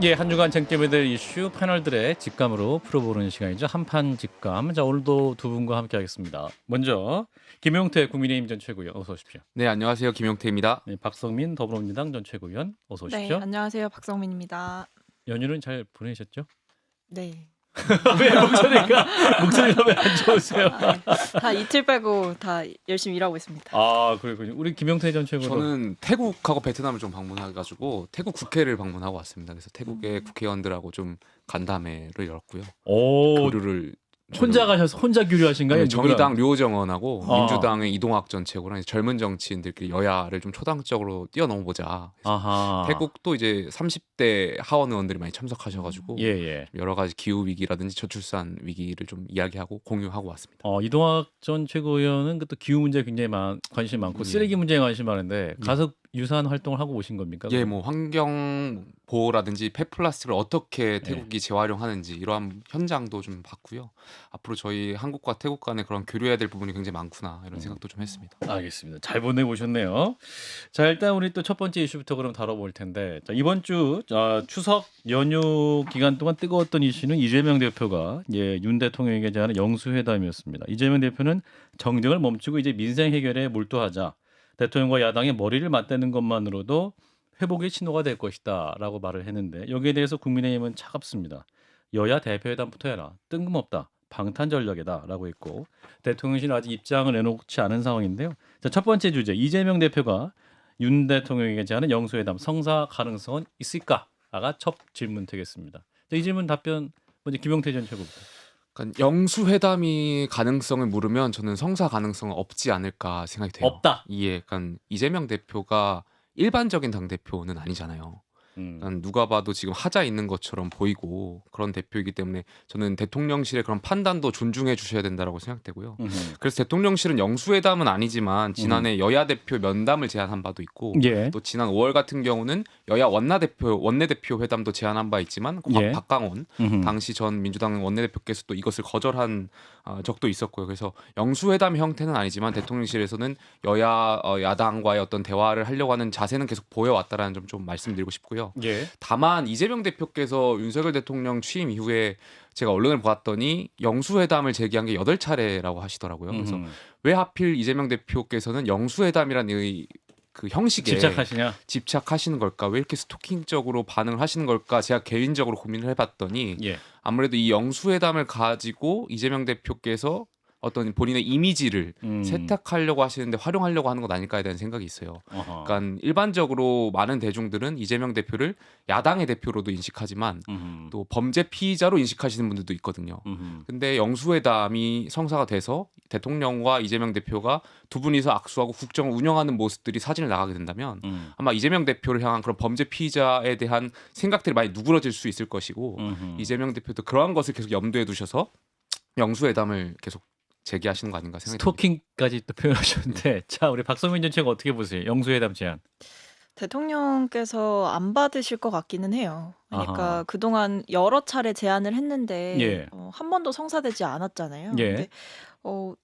예, 한 주간 쟁점이 될 이슈 패널들의 직감으로 풀어보는 시간이죠. 한판 직감. 자, 오늘도 두 분과 함께하겠습니다. 먼저 김용태 국민의힘 전 최고위원 어서 오십시오. 네, 안녕하세요. 김용태입니다. 네, 박성민 더불어민주당 전 최고위원 어서 네, 오십시오. 안녕하세요. 박성민입니다. 연휴는 잘 보내셨죠? 네. 왜 목소리가 왜 안 좋으세요? 다 이틀 빼고 다 열심히 일하고 있습니다. 아, 그렇군요. 우리 김용태 전 최고위원. 저는 태국하고 베트남을 좀 방문해가지고 태국 국회를 방문하고 왔습니다. 그래서 태국의 국회의원들하고 좀 간담회를 열었고요. 오, 교류를 혼자 가셔서 혼자 교류하신가요? 네, 정의당 류호정원하고 아. 민주당의 이동학 전 최고랑 젊은 정치인들끼리 여야를 좀 초당적으로 뛰어넘어보자. 아하. 태국도 이제 30대 하원 의원들이 많이 참석하셔가지고 예, 예. 여러 가지 기후 위기라든지 저출산 위기를 좀 이야기하고 공유하고 왔습니다. 이동학 전 최고위원은 또 기후 문제에 굉장히 관심이 많고 예. 쓰레기 문제에 관심이 많은데 가서 유사한 활동을 하고 오신 겁니까? 예, 뭐 환경 보호라든지 폐플라스틱을 어떻게 태국이 재활용하는지 이러한 현장도 좀 봤고요. 앞으로 저희 한국과 태국 간에 그런 교류해야 될 부분이 굉장히 많구나 이런 생각도 좀 했습니다. 알겠습니다. 잘 보내보셨네요. 자, 일단 우리 또 첫 번째 이슈부터 그럼 다뤄볼 텐데, 자, 이번 주 추석 연휴 기간 동안 뜨거웠던 이슈는 이재명 대표가 윤 대통령에게 제안한 영수회담이었습니다. 이재명 대표는 정쟁을 멈추고 이제 민생 해결에 몰두하자. 대통령과 야당의 머리를 맞대는 것만으로도 회복의 신호가 될 것이다라고 말을 했는데 여기에 대해서 국민의힘은 차갑습니다. 여야 대표회담부터 해라. 뜬금없다. 방탄 전략이다라고 했고 대통령실은 아직 입장을 내놓지 않은 상황인데요. 자, 첫 번째 주제 이재명 대표가 윤 대통령에게 제안한 영수회담 성사 가능성은 있을까가 첫 질문 되겠습니다. 자, 이 질문 답변 먼저 김용태 전 최고부터. 그러니까 영수회담이 가능성을 물으면 저는 성사 가능성은 없지 않을까 생각이 돼요. 없다. 예, 그러니까 이재명 대표가 일반적인 당 대표는 아니잖아요. 그러니까 누가 봐도 지금 하자 있는 것처럼 보이고 그런 대표이기 때문에 저는 대통령실의 그런 판단도 존중해 주셔야 된다라고 생각되고요. 그래서 대통령실은 영수회담은 아니지만 지난해 여야 대표 면담을 제안한 바도 있고 예. 또 지난 5월 같은 경우는 여야 원내대표 회담도 제안한 바 있지만 예. 박강원 당시 전 민주당 원내대표께서 또 이것을 거절한 적도 있었고요. 그래서 영수회담 형태는 아니지만 대통령실에서는 여야 야당과의 어떤 대화를 하려고 하는 자세는 계속 보여왔다라는 점 좀 말씀드리고 싶고요. 예. 다만 이재명 대표께서 윤석열 대통령 취임 이후에 제가 언론을 보았더니 영수회담을 제기한 게 8차례라고 하시더라고요. 그래서 왜 하필 이재명 대표께서는 영수회담이라는 그 형식에 집착하시는 걸까? 왜 이렇게 스토킹적으로 반응을 하시는 걸까? 제가 개인적으로 고민을 해봤더니 아무래도 이 영수회담을 가지고 이재명 대표께서 어떤 본인의 이미지를 세탁하려고 하시는데 활용하려고 하는 것 아닐까에 대한 생각이 있어요. 그러니까 일반적으로 많은 대중들은 이재명 대표를 야당의 대표로도 인식하지만 또 범죄 피의자로 인식하시는 분들도 있거든요. 근데 영수회담이 성사가 돼서 대통령과 이재명 대표가 두 분이서 악수하고 국정을 운영하는 모습들이 사진을 나가게 된다면 아마 이재명 대표를 향한 그런 범죄 피의자에 대한 생각들이 많이 누그러질 수 있을 것이고 이재명 대표도 그러한 것을 계속 염두에 두셔서 영수회담을 계속 제기하시는 거 아닌가 생각이 듭니다. 스토킹까지 또 표현하셨는데 자, 우리 박성민 전 최고 어떻게 보세요? 영수회담 제안. 대통령께서 안 받으실 것 같기는 해요. 그러니까 아하. 그동안 여러 차례 제안을 했는데 예. 한 번도 성사되지 않았잖아요. 예. 근데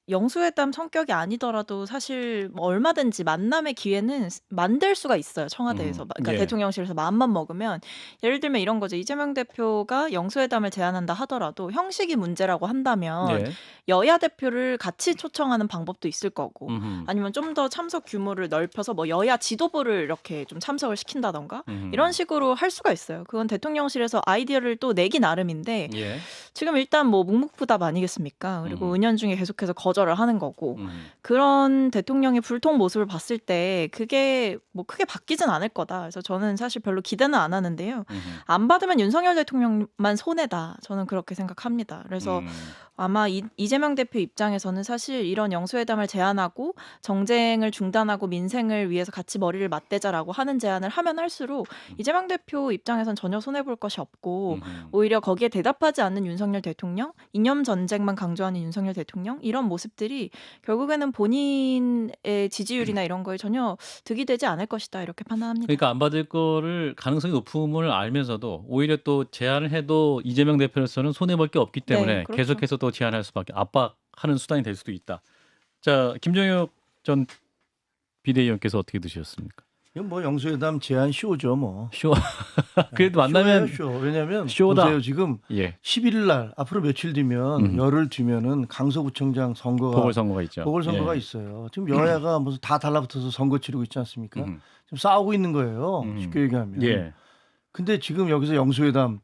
영수회담 성격이 아니더라도 사실 뭐 얼마든지 만남의 기회는 만들 수가 있어요. 청와대에서. 그러니까 예. 대통령실에서 마음만 먹으면 예를 들면 이런 거죠. 이재명 대표가 영수회담을 제안한다 하더라도 형식이 문제라고 한다면 예. 여야 대표를 같이 초청하는 방법도 있을 거고 아니면 좀 더 참석 규모를 넓혀서 뭐 여야 지도부를 이렇게 좀 참석을 시킨다던가 이런 식으로 할 수가 있어요. 그건 대통령실에서 아이디어를 또 내기 나름인데 예. 지금 일단 뭐 묵묵부답 아니겠습니까? 그리고 은연중에 계속해서 거절을 하는 거고 그런 대통령의 불통 모습을 봤을 때 그게 뭐 크게 바뀌진 않을 거다. 그래서 저는 사실 별로 기대는 안 하는데요. 안 받으면 윤석열 대통령만 손해다. 저는 그렇게 생각합니다. 그래서 아마 이재명 대표 입장에서는 사실 이런 영수회담을 제안하고 정쟁을 중단하고 민생을 위해서 같이 머리를 맞대자라고 하는 제안을 하면 할수록 이재명 대표 입장에선 전혀 손해볼 것이 없고 오히려 거기에 대답하지 않는 윤석열 대통령, 이념 전쟁만 강조하는 윤석열 대통령 이런 모습들이 결국에는 본인의 지지율이나 이런 거에 전혀 득이 되지 않을 것이다 이렇게 판단합니다. 그러니까 안 받을 거를 가능성이 높음을 알면서도 오히려 또 제안을 해도 이재명 대표로서는 손해볼 게 없기 때문에 네, 그렇죠. 계속해서 또 제안할 수밖에 압박하는 수단이 될 수도 있다. 자, 김정혁 전 비대위원께서 어떻게 드셨습니까? 이건 뭐 영수회담 제안 쇼죠, 뭐. 쇼. 그래도 만나면 쇼예요, 쇼. 왜냐하면 쇼다. 보세요, 지금 예. 11일 날 앞으로 며칠 뒤면 열흘 뒤면은 강서구청장 선거가 보궐선거가 있죠. 보궐선거가 예. 있어요. 지금 여야가 무슨 다 달라붙어서 선거 치르고 있지 않습니까? 지금 싸우고 있는 거예요. 쉽게 얘기하면. 예. 근데 지금 여기서 영수회담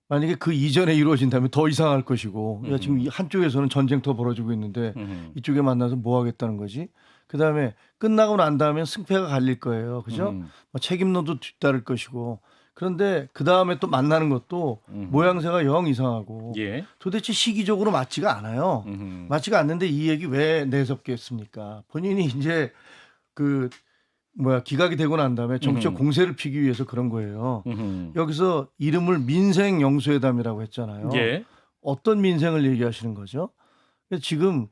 만약에 그 이전에 이루어진다면 더 이상할 것이고, 야, 지금 이 한쪽에서는 전쟁터 벌어지고 있는데 이쪽에 만나서 뭐 하겠다는 거지? 그 다음에 끝나고 난 다음에 승패가 갈릴 거예요. 그죠? 뭐 책임론도 뒤따를 것이고. 그런데 그 다음에 또 만나는 것도 모양새가 영 이상하고 예. 도대체 시기적으로 맞지가 않아요. 맞지가 않는데 이 얘기 왜 내섭겠습니까? 본인이 이제 그 기각이 되고 난 다음에 정치적 공세를 피기 위해서 그런 거예요. 여기서 이름을 민생 영수회담이라고 했잖아요. 예. 어떤 민생을 얘기하시는 거죠? 지금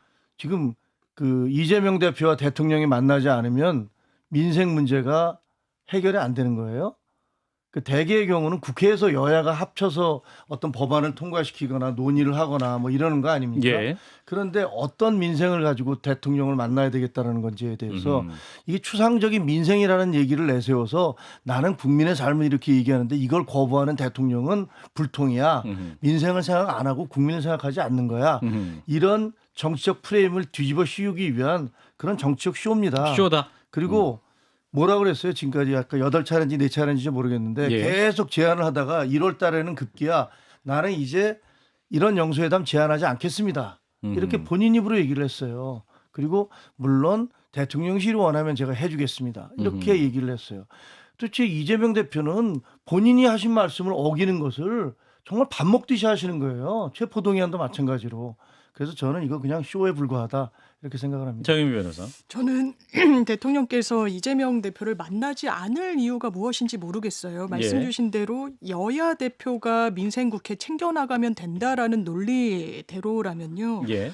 그 이재명 대표와 대통령이 만나지 않으면 민생 문제가 해결이 안 되는 거예요. 그 대개의 경우는 국회에서 여야가 합쳐서 어떤 법안을 통과시키거나 논의를 하거나 뭐 이러는 거 아닙니까? 예. 그런데 어떤 민생을 가지고 대통령을 만나야 되겠다는 건지에 대해서 이게 추상적인 민생이라는 얘기를 내세워서 나는 국민의 삶을 이렇게 얘기하는데 이걸 거부하는 대통령은 불통이야. 민생을 생각 안 하고 국민을 생각하지 않는 거야. 이런 정치적 프레임을 뒤집어 씌우기 위한 그런 정치적 쇼입니다. 쇼다. 그리고 뭐라 그랬어요? 지금까지 아까 8차례인지 4차례인지 모르겠는데 예. 계속 제안을 하다가 1월 달에는 급기야 나는 이제 이런 영수회담 제안하지 않겠습니다. 이렇게 본인 입으로 얘기를 했어요. 그리고 물론 대통령실이 원하면 제가 해주겠습니다. 이렇게 얘기를 했어요. 도대체 이재명 대표는 본인이 하신 말씀을 어기는 것을 정말 밥 먹듯이 하시는 거예요. 최포동의안도 마찬가지로. 그래서 저는 이거 그냥 쇼에 불과하다 이렇게 생각을 합니다. 정윤미 변호사. 저는 대통령께서 이재명 대표를 만나지 않을 이유가 무엇인지 모르겠어요. 말씀 주신 대로 여야 대표가 민생국회 챙겨나가면 된다라는 논리대로라면요. 예.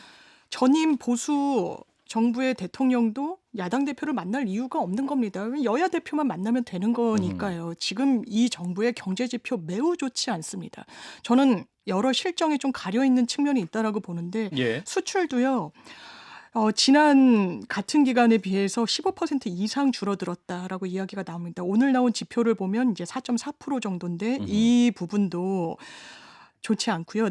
전임 보수 정부의 대통령도 야당 대표를 만날 이유가 없는 겁니다. 여야 대표만 만나면 되는 거니까요. 지금 이 정부의 경제 지표 매우 좋지 않습니다. 저는 여러 실정에 좀 가려 있는 측면이 있다라고 보는데 예. 수출도요. 지난 같은 기간에 비해서 15% 이상 줄어들었다라고 이야기가 나옵니다. 오늘 나온 지표를 보면 이제 4.4% 정도인데 이 부분도 좋지 않고요.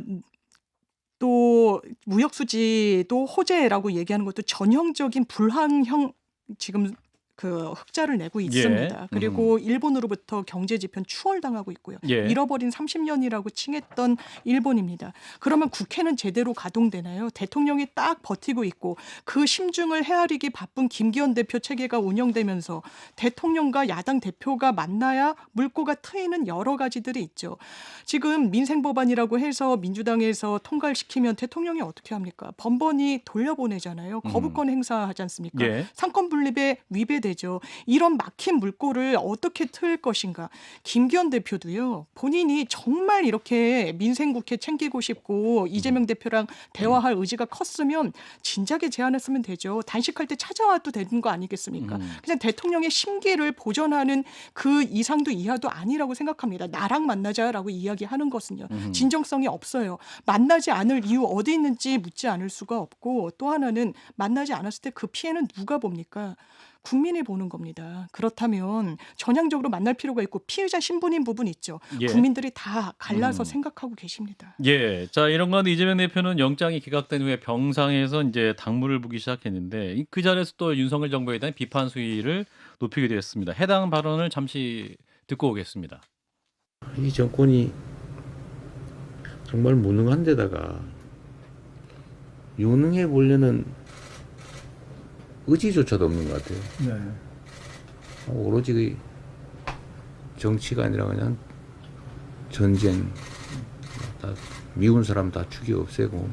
또 무역 수지도 호재라고 얘기하는 것도 전형적인 불황형 지금 그 흑자를 내고 있습니다. 그리고 일본으로부터 경제 지표는 추월당하고 있고요. 예. 잃어버린 30년이라고 칭했던 일본입니다. 그러면 국회는 제대로 가동되나요? 대통령이 딱 버티고 있고 그 심중을 헤아리기 바쁜 김기현 대표 체계가 운영되면서 대통령과 야당 대표가 만나야 물꼬가 트이는 여러 가지들이 있죠. 지금 민생법안이라고 해서 민주당에서 통과를 시키면 대통령이 어떻게 합니까? 번번이 돌려보내잖아요. 거부권 행사하지 않습니까? 예. 상권 분립에 위배되죠. 이런 막힌 물꼬를 어떻게 틀 것인가. 김기현 대표도요. 본인이 정말 이렇게 민생국회 챙기고 싶고 이재명 대표랑 대화할 의지가 컸으면 진작에 제안했으면 되죠. 단식할 때 찾아와도 되는 거 아니겠습니까? 그냥 대통령의 심기를 보전하는 그 이상도 이하도 아니라고 생각합니다. 나랑 만나자라고 이야기하는 것은요. 진정성이 없어요. 만나지 않을 이유 어디 있는지 묻지 않을 수가 없고 또 하나는 만나지 않았을 때 그 피해는 누가 봅니까? 국민이 보는 겁니다. 그렇다면 전향적으로 만날 필요가 있고 피의자 신분인 부분 있죠. 예. 국민들이 다 갈라서 생각하고 계십니다. 예. 자, 이런 가운데 이재명 대표는 영장이 기각된 후에 병상에서 이제 당무를 보기 시작했는데 그 자리에서 또 윤석열 정부에 대한 비판 수위를 높이게 되었습니다. 해당 발언을 잠시 듣고 오겠습니다. 이 정권이 정말 무능한 데다가 유능해 보려는 의지조차도 없는 것 같아요. 네. 오로지 정치가 아니라 그냥 전쟁, 다 미운 사람 다 죽여 없애고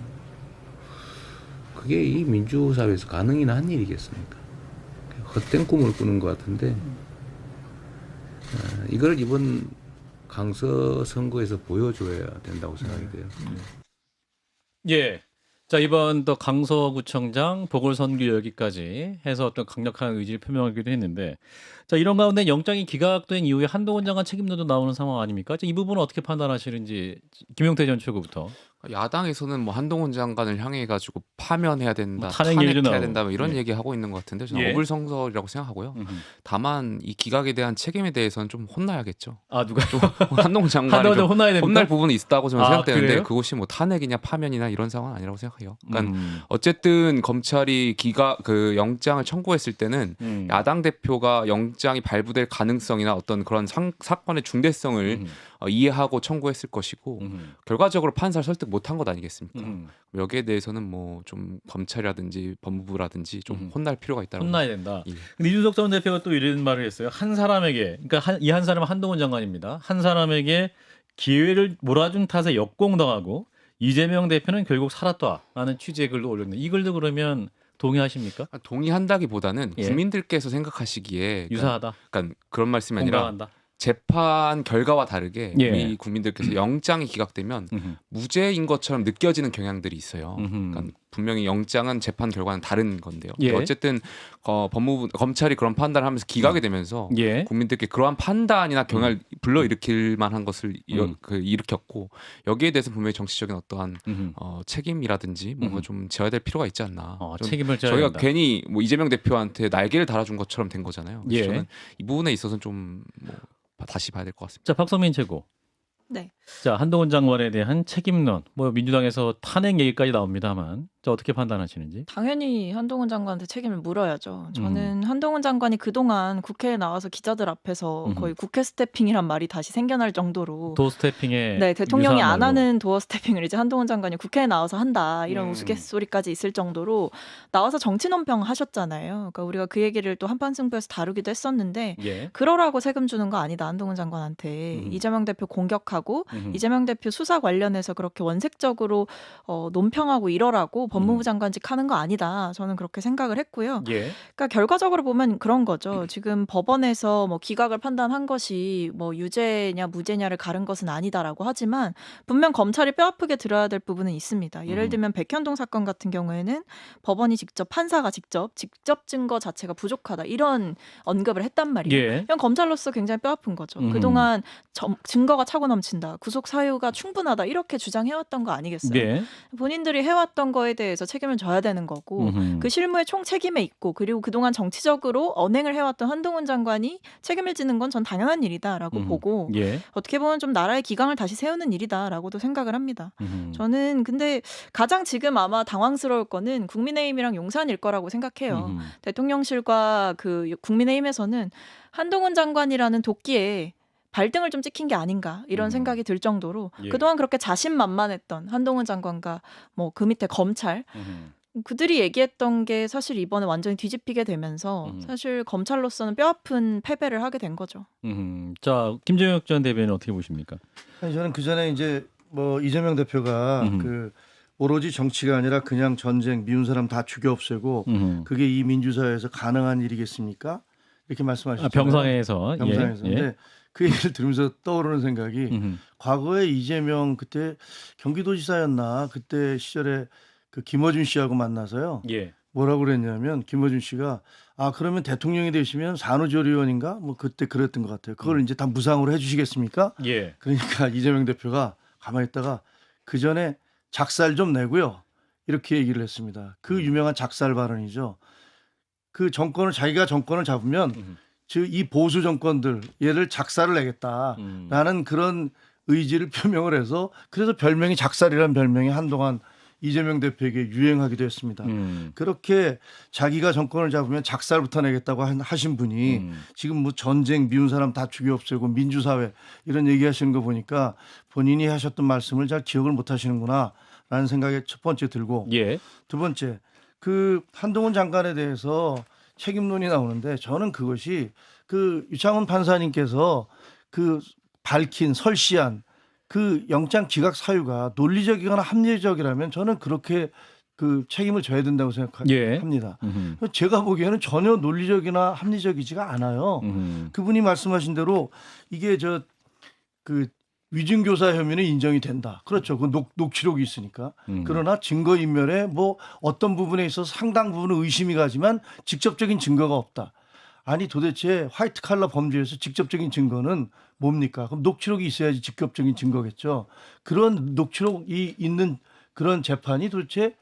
그게 이 민주사회에서 가능이나 한 일이겠습니까? 헛된 꿈을 꾸는 것 같은데 이걸 이번 강서 선거에서 보여줘야 된다고 생각이 돼요. 예. 자, 이번 또 강서구청장 보궐선거 여기까지 해서 어떤 강력한 의지를 표명하기도 했는데 자, 이런 가운데 영장이 기각된 이후에 한동훈 장관 책임론도 나오는 상황 아닙니까? 이 부분은 어떻게 판단하시는지 김용태 전 최고부터. 야당에서는 뭐 한동훈 장관을 향해 가지고 파면해야 된다, 뭐 탄핵 얘기도 탄핵해야 나오고. 된다 뭐 이런 예. 얘기하고 있는 것 같은데 저는 예. 어불성설이라고 생각하고요. 음흠. 다만 이 기각에 대한 책임에 대해서는 좀 혼나야겠죠. 아 누가 좀 한동훈 장관이 한동훈 좀 혼나야 됩니까? 혼날 부분이 있다고 저는 아, 생각되는데 그래요? 그것이 뭐 탄핵이냐 파면이냐 이런 상황은 아니라고 생각해요. 그러니까 음. 어쨌든 검찰이 그 영장을 청구했을 때는 음. 야당 대표가 영장이 발부될 가능성이나 어떤 그런 사건의 중대성을 음. 이해하고 청구했을 것이고 음. 결과적으로 판사를 설득 못한 것 아니겠습니까? 음. 여기에 대해서는 뭐 좀 검찰이라든지 법무부라든지 좀 혼날 필요가 있다고 혼나야 된다. 예. 근데 이준석 전 대표가 또 이런 말을 했어요. 한 사람에게, 그러니까 이 한 사람은 한동훈 장관입니다. 한 사람에게 기회를 몰아준 탓에 역공당하고 이재명 대표는 결국 살았다라는 취지의 글도 올렸는데 이 글도 그러면 동의하십니까? 동의한다기보다는 예. 국민들께서 생각하시기에 유사하다. 그러니까 그런 말씀이 아니라 공감한다. 재판 결과와 다르게 예. 우리 국민들께서 영장이 기각되면 음흠. 무죄인 것처럼 느껴지는 경향들이 있어요. 음흠. 그러니까 분명히 영장은 재판 결과는 다른 건데요. 예. 어쨌든 법무부 검찰이 그런 판단을 하면서 기각이 되면서 예. 국민들께 그러한 판단이나 경향을 불러일으킬 만한 것을 일으켰고 여기에 대해서 분명히 정치적인 어떠한 음흠. 책임이라든지 뭔가 좀 져야 될 필요가 있지 않나. 좀 책임을 져야 저희가 된다. 괜히 뭐 이재명 대표한테 날개를 달아준 것처럼 된 거잖아요. 그래서 예. 저는 이 부분에 있어서는 좀 다시 봐야 될 것 같습니다. 자, 박성민 최고. 네. 자, 한동훈 장관에 대한 책임론. 뭐 민주당에서 탄핵 얘기까지 나옵니다만, 자, 어떻게 판단하시는지? 당연히 한동훈 장관한테 책임을 물어야죠. 저는 한동훈 장관이 그동안 국회에 나와서 기자들 앞에서 거의 국회 스태핑이란 말이 다시 생겨날 정도로 도 스태핑에 네, 대통령이 유사한 안 말로. 하는 도어 스태핑을 이제 한동훈 장관이 국회에 나와서 한다 이런 우스갯소리까지 있을 정도로 나와서 정치 논평 하셨잖아요. 그러니까 우리가 그 얘기를 또 한판 승부에서 다루기도 했었는데 예. 그러라고 세금 주는 거 아니다 한동훈 장관한테 이재명 대표 공격하고 이재명 대표 수사 관련해서 그렇게 원색적으로 논평하고 이러라고 법무부 장관직 하는 거 아니다. 저는 그렇게 생각을 했고요. 예. 그러니까 결과적으로 보면 그런 거죠. 지금 법원에서 뭐 기각을 판단한 것이 뭐 유죄냐 무죄냐를 가른 것은 아니다라고 하지만 분명 검찰이 뼈아프게 들어야 될 부분은 있습니다. 예를 들면 백현동 사건 같은 경우에는 법원이 직접 판사가 직접 증거 자체가 부족하다 이런 언급을 했단 말이에요. 예. 이건 검찰로서 굉장히 뼈아픈 거죠. 그동안 증거가 차고 넘친다. 구속 사유가 충분하다. 이렇게 주장해왔던 거 아니겠어요? 예. 본인들이 해왔던 거에 대해서 책임을 져야 되는 거고 그 실무의 총 책임에 있고 그리고 그동안 정치적으로 언행을 해왔던 한동훈 장관이 책임을 지는 건 전 당연한 일이다라고 보고 예. 어떻게 보면 좀 나라의 기강을 다시 세우는 일이다라고도 생각을 합니다. 저는 근데 가장 지금 아마 당황스러울 거는 국민의힘이랑 용산일 거라고 생각해요. 대통령실과 그 국민의힘에서는 한동훈 장관이라는 도끼에 발등을 좀 찍힌 게 아닌가 이런 생각이 들 정도로 예. 그동안 그렇게 자신만만했던 한동훈 장관과 뭐 그 밑에 검찰 그들이 얘기했던 게 사실 이번에 완전히 뒤집히게 되면서 사실 검찰로서는 뼈아픈 패배를 하게 된 거죠. 자, 김정혁 전 대변인 어떻게 보십니까? 아니, 저는 그 전에 이제 뭐 이재명 대표가 그 오로지 정치가 아니라 그냥 전쟁 미운 사람 다 죽여 없애고 그게 이 민주사회에서 가능한 일이겠습니까? 이렇게 말씀하셨잖아요. 병상에서. 병상에서. 예. 근데 그 얘기를 들으면서 떠오르는 생각이 과거에 이재명 그때 경기도지사였나 그때 시절에 그 김어준 씨하고 만나서요. 예. 뭐라고 그랬냐면 김어준 씨가 그러면 대통령이 되시면 산후조리원인가 뭐 그때 그랬던 것 같아요. 그걸 이제 다 무상으로 해주시겠습니까? 예. 그러니까 이재명 대표가 가만히 있다가 그 전에 작살 좀 내고요. 이렇게 얘기를 했습니다. 그 유명한 작살 발언이죠. 그 정권을 자기가 정권을 잡으면 즉 이 보수 정권들 얘를 작살을 내겠다라는 그런 의지를 표명을 해서 그래서 별명이 작살이라는 별명이 한동안 이재명 대표에게 유행하기도 했습니다. 그렇게 자기가 정권을 잡으면 작살부터 내겠다고 하신 분이 지금 뭐 전쟁 미운 사람 다 죽여 없애고 민주사회 이런 얘기하시는 거 보니까 본인이 하셨던 말씀을 잘 기억을 못 하시는구나라는 생각이 첫 번째 들고 예. 두 번째 그 한동훈 장관에 대해서 책임론이 나오는데 저는 그것이 그 유창훈 판사님께서 그 밝힌 설시한 그 영장 기각 사유가 논리적이거나 합리적이라면 저는 그렇게 그 책임을 져야 된다고 생각합니다. 제가 보기에는 전혀 논리적이나 합리적이지가 않아요. 그분이 말씀하신 대로 이게 그 위증교사 혐의는 인정이 된다. 그렇죠. 그 녹취록이 있으니까. 그러나 증거인멸에 뭐 어떤 부분에 있어서 상당 부분은 의심이 가지만 직접적인 증거가 없다. 아니 도대체 화이트 칼라 범죄에서 직접적인 증거는 뭡니까? 그럼 녹취록이 있어야지 직접적인 증거겠죠. 그런 녹취록이 있는 그런 재판이 도대체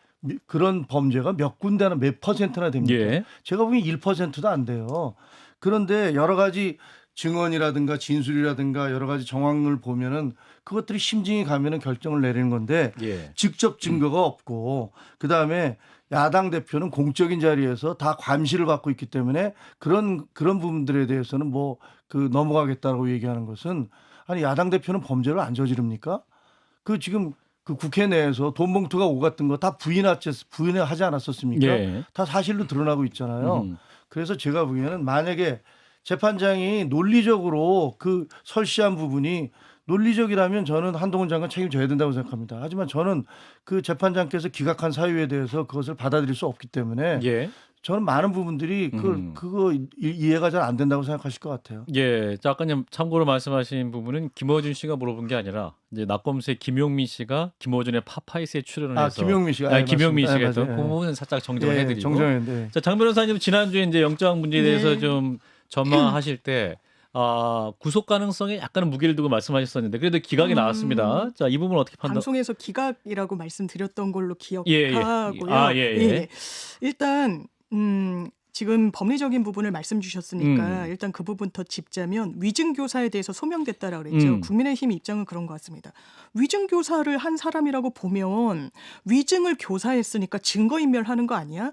그런 범죄가 몇 군데나 몇 퍼센트나 됩니까? 예. 제가 보기엔 1%도 안 돼요. 그런데 여러 가지 증언이라든가 진술이라든가 여러 가지 정황을 보면은 그것들이 심증이 가면은 결정을 내리는 건데 예. 직접 증거가 없고 그다음에 야당 대표는 공적인 자리에서 다 감시를 받고 있기 때문에 그런 부분들에 대해서는 뭐 그 넘어가겠다고 얘기하는 것은 아니 야당 대표는 범죄를 안 저지릅니까? 그 지금 그 국회 내에서 돈 봉투가 오갔던 거 다 부인하지 않았었습니까? 예. 다 사실로 드러나고 있잖아요. 그래서 제가 보기에는 만약에 재판장이 논리적으로 그 설시한 부분이 논리적이라면 저는 한동훈 장관 책임져야 된다고 생각합니다. 하지만 저는 그 재판장께서 기각한 사유에 대해서 그것을 받아들일 수 없기 때문에 예. 저는 많은 부분들이 그거 이해가 잘 안 된다고 생각하실 것 같아요. 예. 자, 아까 참고로 말씀하신 부분은 김어준 씨가 물어본 게 아니라 이제 낙검수의 김용민 씨가 김어준의 파파이스에 출연을 해서 김용민 씨가 김용민 씨가 맞습니다. 했던 맞아요. 그 부분은 살짝 정정을 예, 해드리고. 정정했는데. 자, 장 변호사님 지난주에 이제 영장 문제에 대해서 네. 좀 전망하실 때 구속 가능성에 약간은 무게를 두고 말씀하셨었는데 그래도 기각이 나왔습니다. 자, 이 부분 어떻게 판단? 방송에서 기각이라고 말씀드렸던 걸로 예. 기억하고요. 예. 일단 지금 법리적인 부분을 말씀 주셨으니까 일단 그 부분 더 짚자면 위증교사에 대해서 소명됐다라고 그랬죠. 국민의힘 입장은 그런 것 같습니다. 위증교사를 한 사람이라고 보면 위증을 교사했으니까 증거인멸하는 거 아니야?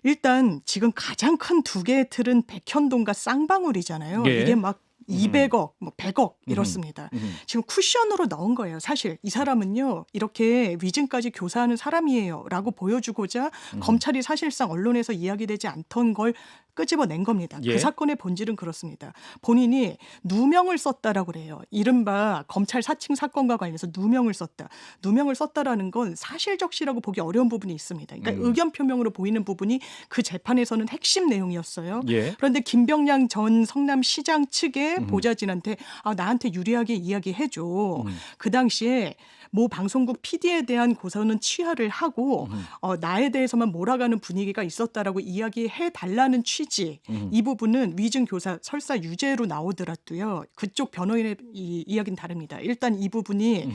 일단 지금 가장 큰 두 개의 틀은 백현동과 쌍방울이잖아요. 예. 이게 막 200억, 뭐 100억 이렇습니다. 지금 쿠션으로 넣은 거예요. 사실 이 사람은요 이렇게 위증까지 교사하는 사람이에요라고 보여주고자 검찰이 사실상 언론에서 이야기되지 않던 걸 끄집어낸 겁니다. 예. 그 사건의 본질은 그렇습니다. 본인이 누명을 썼다라고 그래요. 이른바 검찰 사칭 사건과 관련해서 누명을 썼다. 누명을 썼다라는 건 사실적시라고 보기 어려운 부분이 있습니다. 그러니까 의견 표명으로 보이는 부분이 그 재판에서는 핵심 내용이었어요. 예. 그런데 김병량 전 성남시장 측의 보좌진한테 나한테 유리하게 이야기해줘. 그 당시에 모 방송국 PD에 대한 고소는 취하를 하고 나에 대해서만 몰아가는 분위기가 있었다라고 이야기해 달라는 취지. 이 부분은 위증 교사 설사 유죄로 나오더라도요. 그쪽 변호인의 이야기는 다릅니다. 일단 이 부분이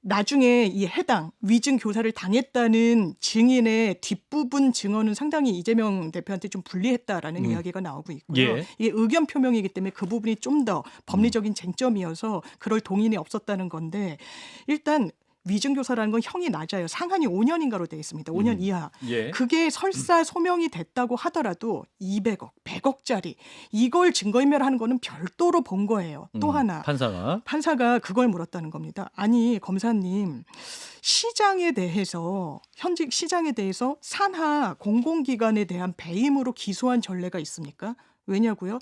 나중에 이 해당 위증 교사를 당했다는 증인의 뒷부분 증언은 상당히 이재명 대표한테 좀 불리했다라는 이야기가 나오고 있고요. 예. 이게 의견 표명이기 때문에 그 부분이 좀 더 법리적인 쟁점이어서 그럴 동의는 없었다는 건데 일단 위증 교사라는 건 형이 낮아요. 상한이 5년인가로 되어 있습니다. 5년 이하. 예. 그게 설사 소명이 됐다고 하더라도 200억, 100억짜리 이걸 증거인멸하는 거는 별도로 본 거예요. 또 하나. 판사가 그걸 물었다는 겁니다. 아니 검사님 시장에 대해서 현직 시장에 대해서 산하 공공기관에 대한 배임으로 기소한 전례가 있습니까? 왜냐고요?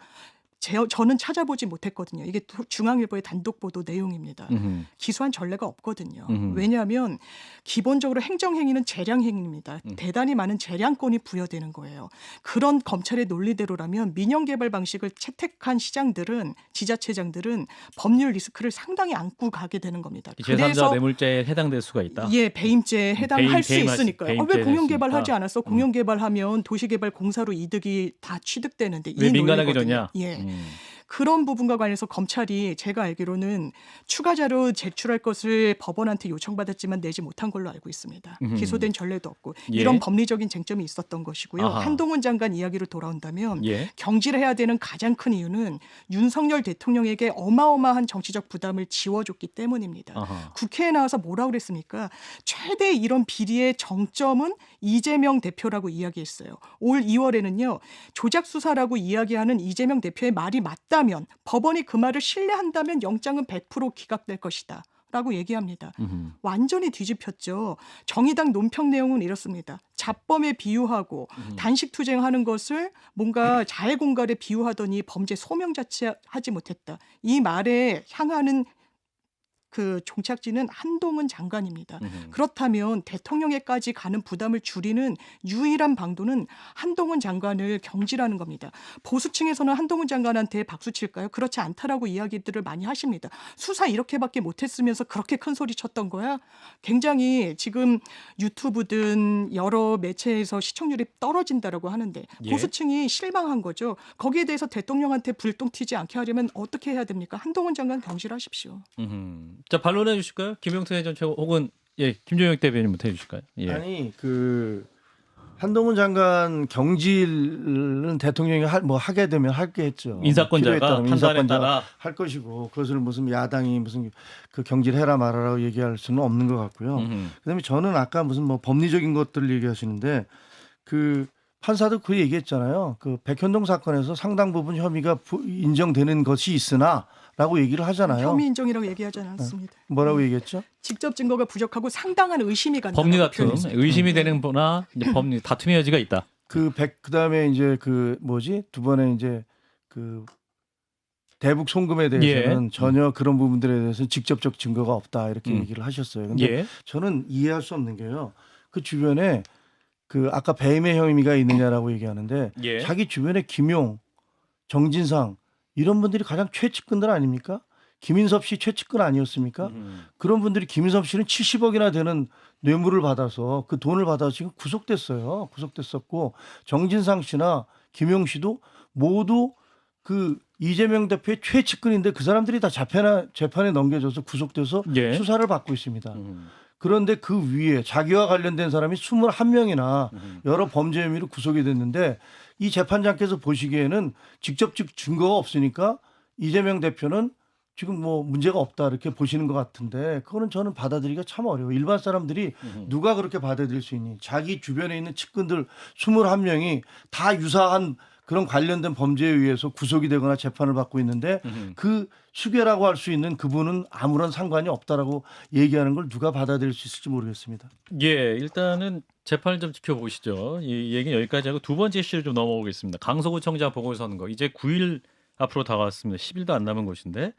저는 찾아보지 못했거든요. 이게 중앙일보의 단독 보도 내용입니다. 기소한 전례가 없거든요. 왜냐하면 기본적으로 행정행위는 재량행위입니다. 대단히 많은 재량권이 부여되는 거예요. 그런 검찰의 논리대로라면 민영개발 방식을 채택한 시장들은 지자체장들은 법률 리스크를 상당히 안고 가게 되는 겁니다. 제3자 뇌물죄에 해당될 수가 있다. 예, 배임죄에 해당할 수 있으니까요. 왜 공영개발하지 않았어? 있으니까. 공영개발하면 도시개발 공사로 이득이 다 취득되는데 왜 이 민간하게 논리거든요. 되냐? 예. 그런 부분과 관련해서 검찰이 제가 알기로는 추가 자료 제출할 것을 법원한테 요청받았지만 내지 못한 걸로 알고 있습니다. 기소된 전례도 없고 예. 이런 법리적인 쟁점이 있었던 것이고요. 아하. 한동훈 장관 이야기로 돌아온다면 예. 경질해야 되는 가장 큰 이유는 윤석열 대통령에게 어마어마한 정치적 부담을 지워줬기 때문입니다. 아하. 국회에 나와서 뭐라고 그랬습니까? 최대 이런 비리의 정점은 이재명 대표라고 이야기했어요. 올 2월에는요. 조작 수사라고 이야기하는 이재명 대표의 말이 맞다면 법원이 그 말을 신뢰한다면 영장은 100% 기각될 것이다. 라고 얘기합니다. 완전히 뒤집혔죠. 정의당 논평 내용은 이렇습니다. 잡범에 비유하고 단식투쟁하는 것을 뭔가 자해공갈에 비유하더니 범죄 소명 자체하지 못했다. 이 말에 향하는 그 종착지는 한동훈 장관입니다. 그렇다면 대통령에까지 가는 부담을 줄이는 유일한 방도는 한동훈 장관을 경질하는 겁니다. 보수층에서는 한동훈 장관한테 박수 칠까요? 그렇지 않다라고 이야기들을 많이 하십니다. 수사 이렇게밖에 못했으면서 그렇게 큰 소리 쳤던 거야? 굉장히 지금 유튜브든 여러 매체에서 시청률이 떨어진다라고 하는데 예. 보수층이 실망한 거죠. 거기에 대해서 대통령한테 불똥 튀지 않게 하려면 어떻게 해야 됩니까? 한동훈 장관 경질하십시오. 자 반론해 주실까요? 김용태 전 최고 혹은 김종혁 대변인부터 해주실까요? 예. 아니 그 한동훈 장관 경질은 대통령이 하게 되면 하겠죠. 인사권자가 필요에 따르면 판단에 인사권자가 따라 할 것이고 그것을 무슨 야당이 무슨 그 경질해라 말아라고 얘기할 수는 없는 것 같고요. 그다음에 저는 아까 무슨 뭐 법리적인 것들을 얘기하시는데 그 판사도 그 얘기했잖아요. 그 백현동 사건에서 상당 부분 혐의가 인정되는 것이 있으나라고 얘기를 하잖아요. 혐의 인정이라고 얘기하지 않았습니다. 뭐라고 얘기했죠? 직접 증거가 부족하고 상당한 의심이 간다. 법리 다툼, 의심이 되는 거나 법리 다툼의 여지가 있다. 그다음에 이제 그 뭐지 두 번에 이제 그 대북 송금에 대해서는 전혀 그런 부분들에 대해서 직접적 증거가 없다 이렇게 얘기를 하셨어요. 근데 예. 저는 이해할 수 없는 게요. 그 주변에 그 아까 배임의 혐의가 있느냐라고 얘기하는데 예. 자기 주변에 김용, 정진상 이런 분들이 가장 최측근들 아닙니까? 김인섭 씨 최측근 아니었습니까? 그런 분들이 김인섭 씨는 70억이나 되는 뇌물을 받아서 그 돈을 받아서 지금 구속됐어요. 구속됐었고 정진상 씨나 김용 씨도 모두 그 이재명 대표의 최측근인데 그 사람들이 다 재판에 넘겨져서 구속돼서 예. 수사를 받고 있습니다. 그런데 그 위에 자기와 관련된 사람이 21명이나 여러 범죄 혐의로 구속이 됐는데 이 재판장께서 보시기에는 직접적 증거가 없으니까 이재명 대표는 지금 뭐 문제가 없다 이렇게 보시는 것 같은데 그거는 저는 받아들이기가 참 어려워요. 일반 사람들이 누가 그렇게 받아들일 수 있니? 자기 주변에 있는 측근들 21명이 다 유사한 그런 관련된 범죄에 의해서 구속이 되거나 재판을 받고 있는데 그 수괴라고 할 수 있는 그분은 아무런 상관이 없다라고 얘기하는 걸 누가 받아들일 수 있을지 모르겠습니다. 예, 일단은 재판을 좀 지켜보시죠. 이 얘기는 여기까지 하고 두 번째 이슈를 좀 넘어오겠습니다. 강서구청장 보궐선거 이제 9일 앞으로 다가왔습니다. 10일도 안 남은 것인데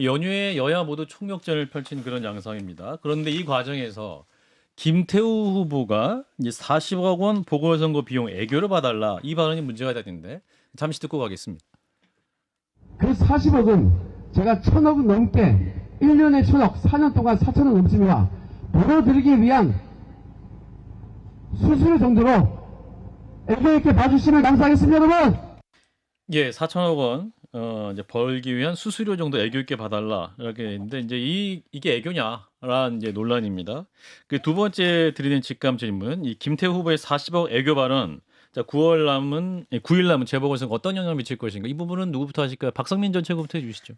연휴에 여야 모두 총력전을 펼친 그런 양상입니다. 그런데 이 과정에서 김태우 후보가 이제 40억 원 보궐선거 비용 애교를 봐달라 이 발언이 문제가 되는데 잠시 듣고 가겠습니다. 그 40억은 제가 1,000억은 넘게 1년에 1,000억, 4년 동안 4,000억 넘습니다. 벌어들이기 위한 수수료 정도로 애교 있게 봐주시면 감사하겠습니다, 여러분. 예, 4천억 원 이제 벌기 위한 수수료 정도 애교 있게 봐달라 이렇게 했는데 이제 이게 애교냐라는 이제 논란입니다. 그 두 번째 드리는 직감 질문, 이 김태우 후보의 40억 애교 발언, 자 9일 남은 재보궐선거 어떤 영향을 미칠 것인가? 이 부분은 누구부터 하실까요? 박성민 전 최고부터 해주시죠.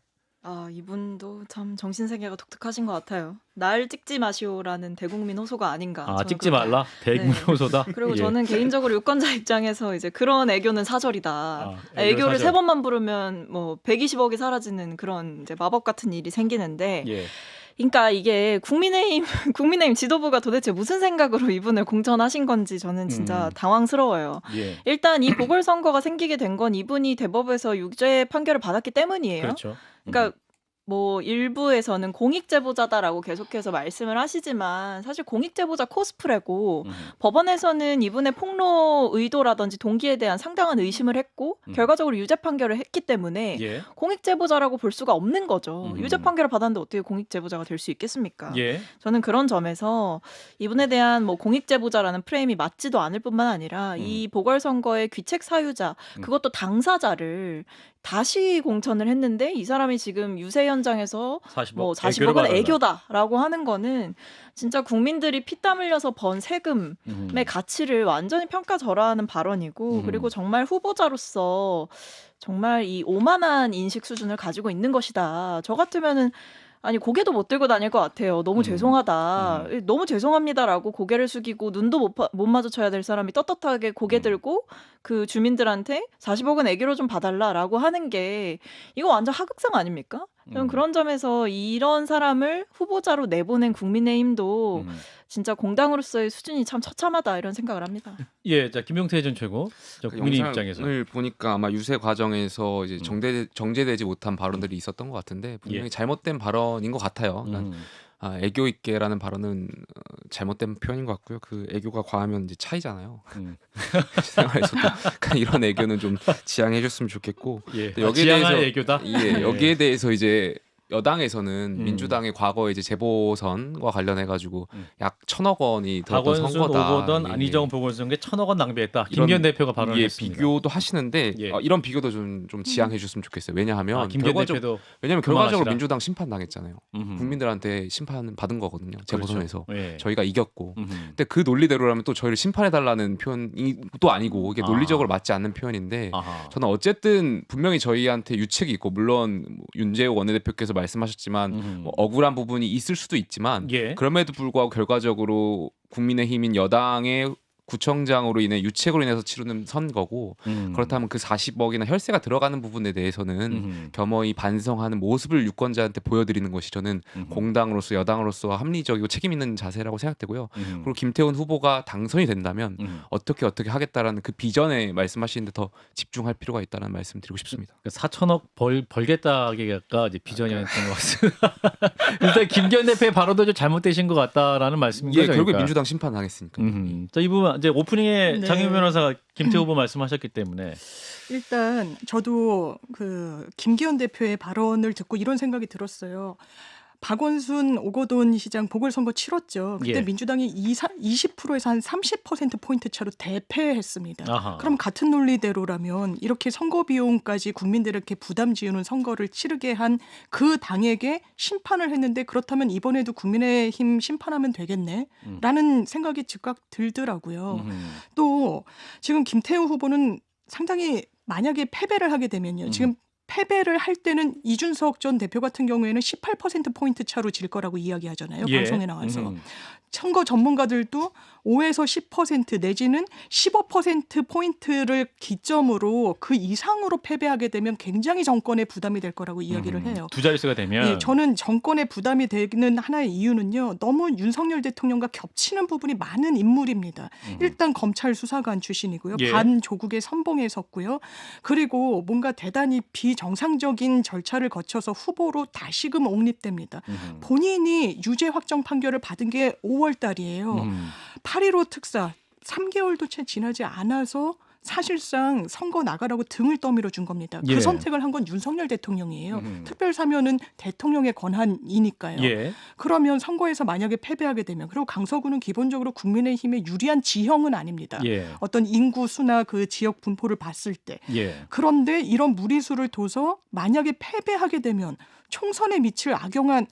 아, 이분도 참 정신세계가 독특하신 것 같아요. 날 찍지 마시오라는 대국민 호소가 아닌가. 아 저는 찍지 그렇게- 말라 대국민 네. 호소다. 그리고 예. 저는 개인적으로 유권자 입장에서 이제 그런 애교는 사절이다. 애교를 사절. 3번만 부르면 뭐 120억이 사라지는 그런 이제 마법 같은 일이 생기는데, 예. 그러니까 이게 국민의힘 지도부가 도대체 무슨 생각으로 이분을 공천하신 건지 저는 진짜 당황스러워요. 예. 일단 이 보궐선거가 생기게 된 건 이분이 대법에서 유죄 판결을 받았기 때문이에요. 그렇죠. 그러니까 뭐 일부에서는 공익제보자다라고 계속해서 말씀을 하시지만 사실 공익제보자 코스프레고 법원에서는 이분의 폭로 의도라든지 동기에 대한 상당한 의심을 했고 결과적으로 유죄 판결을 했기 때문에 예. 공익제보자라고 볼 수가 없는 거죠. 유죄 판결을 받았는데 어떻게 공익제보자가 될 수 있겠습니까? 예. 저는 그런 점에서 이분에 대한 뭐 공익제보자라는 프레임이 맞지도 않을 뿐만 아니라 이 보궐선거의 귀책 사유자 그것도 당사자를 다시 공천을 했는데 이 사람이 지금 유세 현장에서 40억. 뭐 애교를 40억은 받아라. 애교다라고 하는 거는 진짜 국민들이 피땀 흘려서 번 세금의 가치를 완전히 평가절하하는 발언이고 그리고 정말 후보자로서 정말 이 오만한 인식 수준을 가지고 있는 것이다. 저 같으면은 아니 고개도 못 들고 다닐 것 같아요. 너무 죄송하다. 너무 죄송합니다라고 고개를 숙이고 눈도 못 마주쳐야 될 사람이 떳떳하게 고개 들고 그 주민들한테 40억은 애교로 좀 봐달라라고 하는 게 이거 완전 하극상 아닙니까? 저는 그런 점에서 이런 사람을 후보자로 내보낸 국민의힘도 진짜 공당으로서의 수준이 참 처참하다 이런 생각을 합니다. 예, 자 김용태 전 최고, 저 국민의 입장에서. 영상을 보니까 아마 유세 과정에서 이제 정제되지 못한 발언들이 있었던 것 같은데 분명히 예. 잘못된 발언인 것 같아요. 그러니까 애교 있게라는 발언은 잘못된 표현인 것 같고요. 그 애교가 과하면 이제 차이잖아요. 생활에서도 이런 애교는 좀 지양해줬으면 좋겠고. 예. 여기에 지향할 대해서 애교다. 예, 여기에 대해서 이제 여당에서는 민주당의 과거에 이제 재보선과 관련해 가지고 약 1,000억 원이 들었던 박원순 선거다. 오거돈 예, 안희정 보궐선거에 1,000억 원 낭비했다. 이런, 김기현 대표가 발언을 예, 했습니다. 비교도 하시는데 예. 이런 비교도 좀 지양해 줬으면 좋겠어요. 왜냐하면 김기현 대표도 왜냐하면 그만하시라. 결과적으로 민주당 심판 당했잖아요. 국민들한테 심판 받은 거거든요. 재보선에서 그렇죠. 예. 저희가 이겼고. 근데 그 논리대로라면 또 저희를 심판해 달라는 표현이 또 아니고 이게 논리적으로 맞지 않는 표현인데 아하. 저는 어쨌든 분명히 저희한테 유책이 있고 물론 윤재호 원내대표께서 말씀하셨지만 뭐 억울한 부분이 있을 수도 있지만 예. 그럼에도 불구하고 결과적으로 국민의힘인 여당의 구청장으로 인해 유책으로 인해서 치르는 선거고 그렇다면 그 40억이나 혈세가 들어가는 부분에 대해서는 겸허히 반성하는 모습을 유권자한테 보여드리는 것이 저는 공당으로서 여당으로서 합리적이고 책임 있는 자세라고 생각되고요. 그리고 김태훈 후보가 당선이 된다면 어떻게 하겠다라는 그 비전에 말씀하시는데 더 집중할 필요가 있다는 말씀 드리고 싶습니다. 4천억 벌겠다가 이제 비전이었던 것 같습니다. 일단 김기현 대표의 발언도 좀 잘못되신 것 같다라는 말씀인 거죠. 예, 결국에 그러니까. 민주당 심판 당했으니까. 자, 이 부분 이제 오프닝에 네. 장윤 변호사가 김태 후보 말씀하셨기 때문에 일단 저도 그 김기현 대표의 발언을 듣고 이런 생각이 들었어요. 박원순 오거돈 시장 보궐선거 치렀죠. 그때 예. 민주당이 20%에서 한 30%포인트 차로 대패했습니다. 아하. 그럼 같은 논리대로라면 이렇게 선거 비용까지 국민들에게 부담 지우는 선거를 치르게 한 그 당에게 심판을 했는데 그렇다면 이번에도 국민의힘 심판하면 되겠네? 라는 생각이 즉각 들더라고요. 또 지금 김태우 후보는 상당히 만약에 패배를 하게 되면요. 지금 패배를 할 때는 이준석 전 대표 같은 경우에는 18%포인트 차로 질 거라고 이야기하잖아요. 예. 방송에 나와서. 선거 전문가들도 5에서 10% 내지는 15%포인트를 기점으로 그 이상으로 패배하게 되면 굉장히 정권에 부담이 될 거라고 이야기를 해요. 두 자릿수가 되면 예, 저는 정권에 부담이 되는 하나의 이유는요. 너무 윤석열 대통령과 겹치는 부분이 많은 인물입니다. 일단 검찰 수사관 출신이고요. 예. 반조국의 선봉에 섰고요. 그리고 뭔가 대단히 비정상적인 절차를 거쳐서 후보로 다시금 옹립됩니다. 본인이 유죄 확정 판결을 받은 게 5월 달이에요. 8.15 특사 3개월도 채 지나지 않아서 사실상 선거 나가라고 등을 떠밀어 준 겁니다. 그 예. 선택을 한 건 윤석열 대통령이에요. 특별사면은 대통령의 권한이니까요. 예. 그러면 선거에서 만약에 패배하게 되면 그리고 강서구는 기본적으로 국민의힘의 유리한 지형은 아닙니다. 예. 어떤 인구 수나 그 지역 분포를 봤을 때. 예. 그런데 이런 무리수를 둬서 만약에 패배하게 되면 총선에 미칠 악영한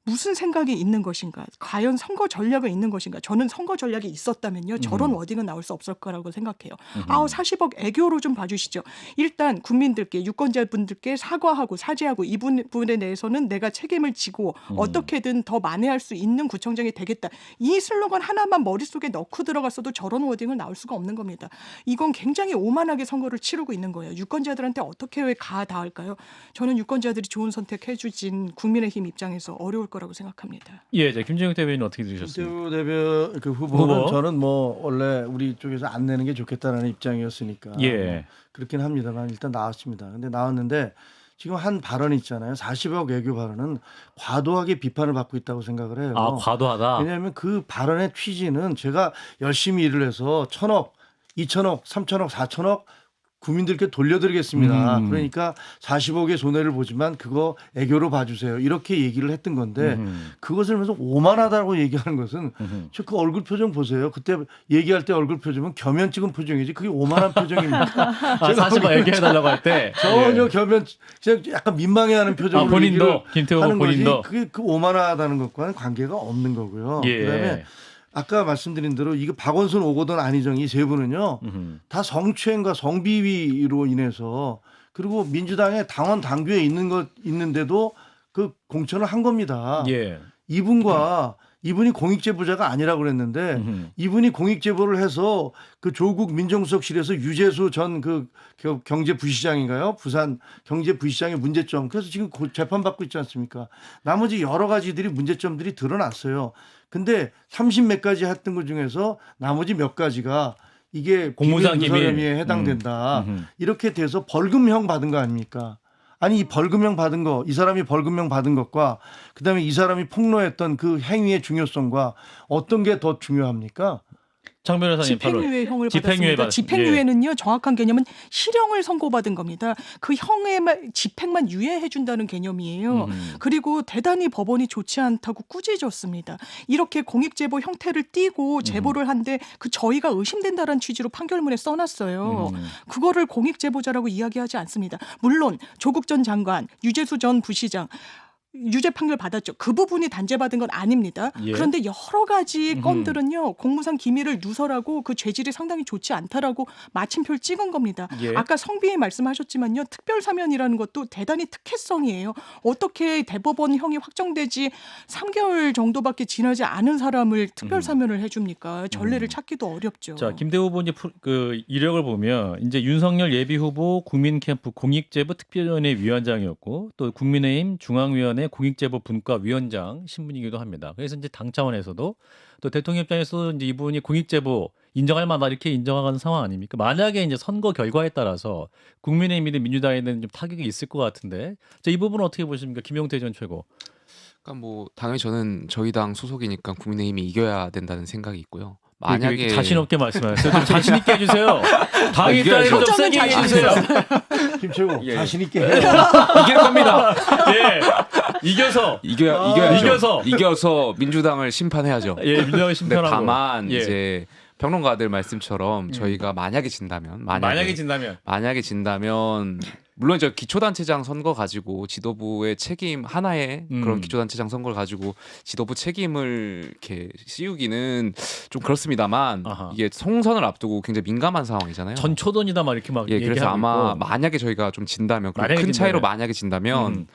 무슨 생각이 있는 것인가? 과연 선거 전략은 있는 것인가? 저는 선거 전략이 있었다면요. 저런 워딩은 나올 수 없을 거라고 생각해요. 40억 애교로 좀 봐주시죠. 일단 국민들께 유권자분들께 사과하고 사죄하고 이 부분에 대해서는 내가 책임을 지고 어떻게든 더 만회할 수 있는 구청장이 되겠다. 이 슬로건 하나만 머릿속에 넣고 들어갔어도 저런 워딩은 나올 수가 없는 겁니다. 이건 굉장히 오만하게 선거를 치르고 있는 거예요. 유권자들한테 어떻게 왜 닿을까요? 저는 유권자들이 좋은 선택해 주진 국민의힘 입장에서 어려울 거라고 생각합니다. 예, 자, 김정욱 대변인 어떻게 들으셨습니까? 김태우 대표 그 후보는 후보? 저는 뭐 원래 우리 쪽에서 안 내는 게 좋겠다라는 입장이었으니까 예. 뭐 그렇긴 합니다만 일단 나왔습니다. 근데 나왔는데 지금 한 발언이 있잖아요. 40억 외교 발언은 과도하게 비판을 받고 있다고 생각을 해요. 아, 과도하다. 왜냐하면 그 발언의 취지는 제가 열심히 일을 해서 1,000억, 2,000억, 3,000억, 4,000억 국민들께 돌려드리겠습니다. 그러니까 40억의 손해를 보지만 그거 애교로 봐주세요. 이렇게 얘기를 했던 건데 그것을 하면서 오만하다고 얘기하는 것은 저 그 얼굴 표정 보세요. 그때 얘기할 때 얼굴 표정은 겸연 찍은 표정이지 그게 오만한 표정입니까? 아, 40억 얘기해달라고 할 때 전혀 겸연 그냥 약간 민망해하는 표정으로 본인도 얘기를 김태호 하는 거지. 본인도 그게 그 오만하다는 것과는 관계가 없는 거고요. 예. 그다음에 아까 말씀드린 대로 이거 박원순 오거돈 안희정 세 분은요 다 성추행과 성비위로 인해서 그리고 민주당의 당원 당규에 있는데도 그 공천을 한 겁니다. 예. 이분과 이분이 공익제보자가 아니라고 그랬는데 이분이 공익제보를 해서 그 조국 민정수석실에서 유재수 전 그 경제부시장인가요? 부산 경제부시장의 문제점. 그래서 지금 재판받고 있지 않습니까? 나머지 여러 가지들이 문제점들이 드러났어요. 근데 30몇 가지 했던 것 중에서 나머지 몇 가지가 이게 공무상 기밀 비밀누설혐의에 해당된다. 이렇게 돼서 벌금형 받은 거 아닙니까? 아니 이 벌금형 받은 거, 이 사람이 벌금형 받은 것과 그다음에 이 사람이 폭로했던 그 행위의 중요성과 어떤 게 더 중요합니까? 장 변호사님 집행유예형을 집행유예 받았습니다. 받- 집행유예는요 정확한 개념은 실형을 선고받은 겁니다. 그 형에만 집행만 유예해 준다는 개념이에요. 그리고 대단히 법원이 좋지 않다고 꾸짖었습니다. 이렇게 공익제보 형태를 띠고 제보를 한데 그 저희가 의심된다라는 취지로 판결문에 써놨어요. 그거를 공익제보자라고 이야기하지 않습니다. 물론 조국 전 장관, 유재수 전 부시장 유죄 판결 받았죠. 그 부분이 단죄받은 건 아닙니다. 예. 그런데 여러 가지 건들은요. 공무상 기밀을 누설하고 그 죄질이 상당히 좋지 않다라고 마침표를 찍은 겁니다. 예. 아까 성비에 말씀하셨지만요. 특별사면이라는 것도 대단히 특혜성이에요. 어떻게 대법원형이 확정되지 3개월 정도밖에 지나지 않은 사람을 특별사면을 해줍니까? 전례를 찾기도 어렵죠. 자, 김대호 후보 이제 그 이력을 보면 이제 윤석열 예비 후보 국민캠프 공익제보 특별위원회 위원장이었고 또 국민의힘 중앙위원회 공익제보 분과위원장 신분이기도 합니다. 그래서 이제 당 차원에서도 또 대통령 입장에서도 이제 이분이 공익제보 인정할 만하다 이렇게 인정하는 상황 아닙니까? 만약에 이제 선거 결과에 따라서 국민의힘이든 민주당에는 좀 타격이 있을 것 같은데, 자, 이 부분은 어떻게 보십니까, 김용태 전 최고? 그러니까 뭐 당연히 저는 저희 당 소속이니까 국민의힘이 이겨야 된다는 생각이 있고요. 만약에 자신 없게 말씀하세요. 좀 자신 있게 해주세요. 당이 이겨야죠. 따위로 좀 세게 해주세요. 김최고 예. 자신 있게 해요. 이길 겁니다. 예, 이겨서 이겨야죠. 이겨서 민주당을 심판해야죠. 예, 민주당을 근데 심판하고. 다만 예. 이제 평론가들 말씀처럼 저희가 만약에 진다면 만약에 진다면 물론 저 기초단체장 선거 가지고 지도부의 책임 하나의 그런 기초단체장 선거를 가지고 지도부 책임을 이렇게 씌우기는 좀 그렇습니다만 아하. 이게 총선을 앞두고 굉장히 민감한 상황이잖아요. 전초돈이다 막 이렇게 막 예, 그래서 얘기하고 아마 있고. 만약에 저희가 좀 진다면 그리고 만약에 큰 차이로 진다면. 만약에 진다면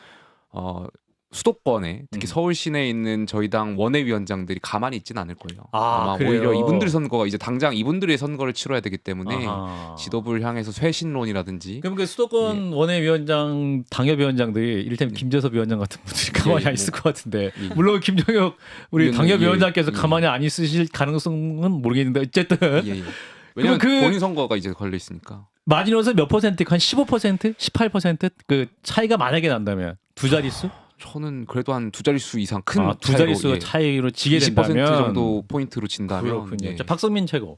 수도권에 특히 서울 시내에 있는 저희 당 원외위원장들이 가만히 있지는 않을 거예요. 아마 그래요? 오히려 이분들 선거가 이제 당장 이분들의 선거를 치러야 되기 때문에 아하. 지도부를 향해서 쇄신론이라든지 그럼 그 수도권 원외위원장 당협위원장들이 이를테면 김재섭 위원장 같은 분들이 가만히 예, 안 있을 것 같은데 물론 김정혁 우리 위원장, 당협위원장께서 예. 가만히 안 있으실 가능성은 모르겠는데 어쨌든 예. 왜냐면 그- 본인 선거가 이제 걸려 있으니까. 마지노선 몇 퍼센트, 한 15%, 18%그 차이가 만약에 난다면 두 자릿수? 저는 그래도 한 두 자릿수 이상 큰 두 자릿수 차이로 지게 20% 된다면 정도 포인트로 진다면 그렇군요. 예. 자, 박성민 최고.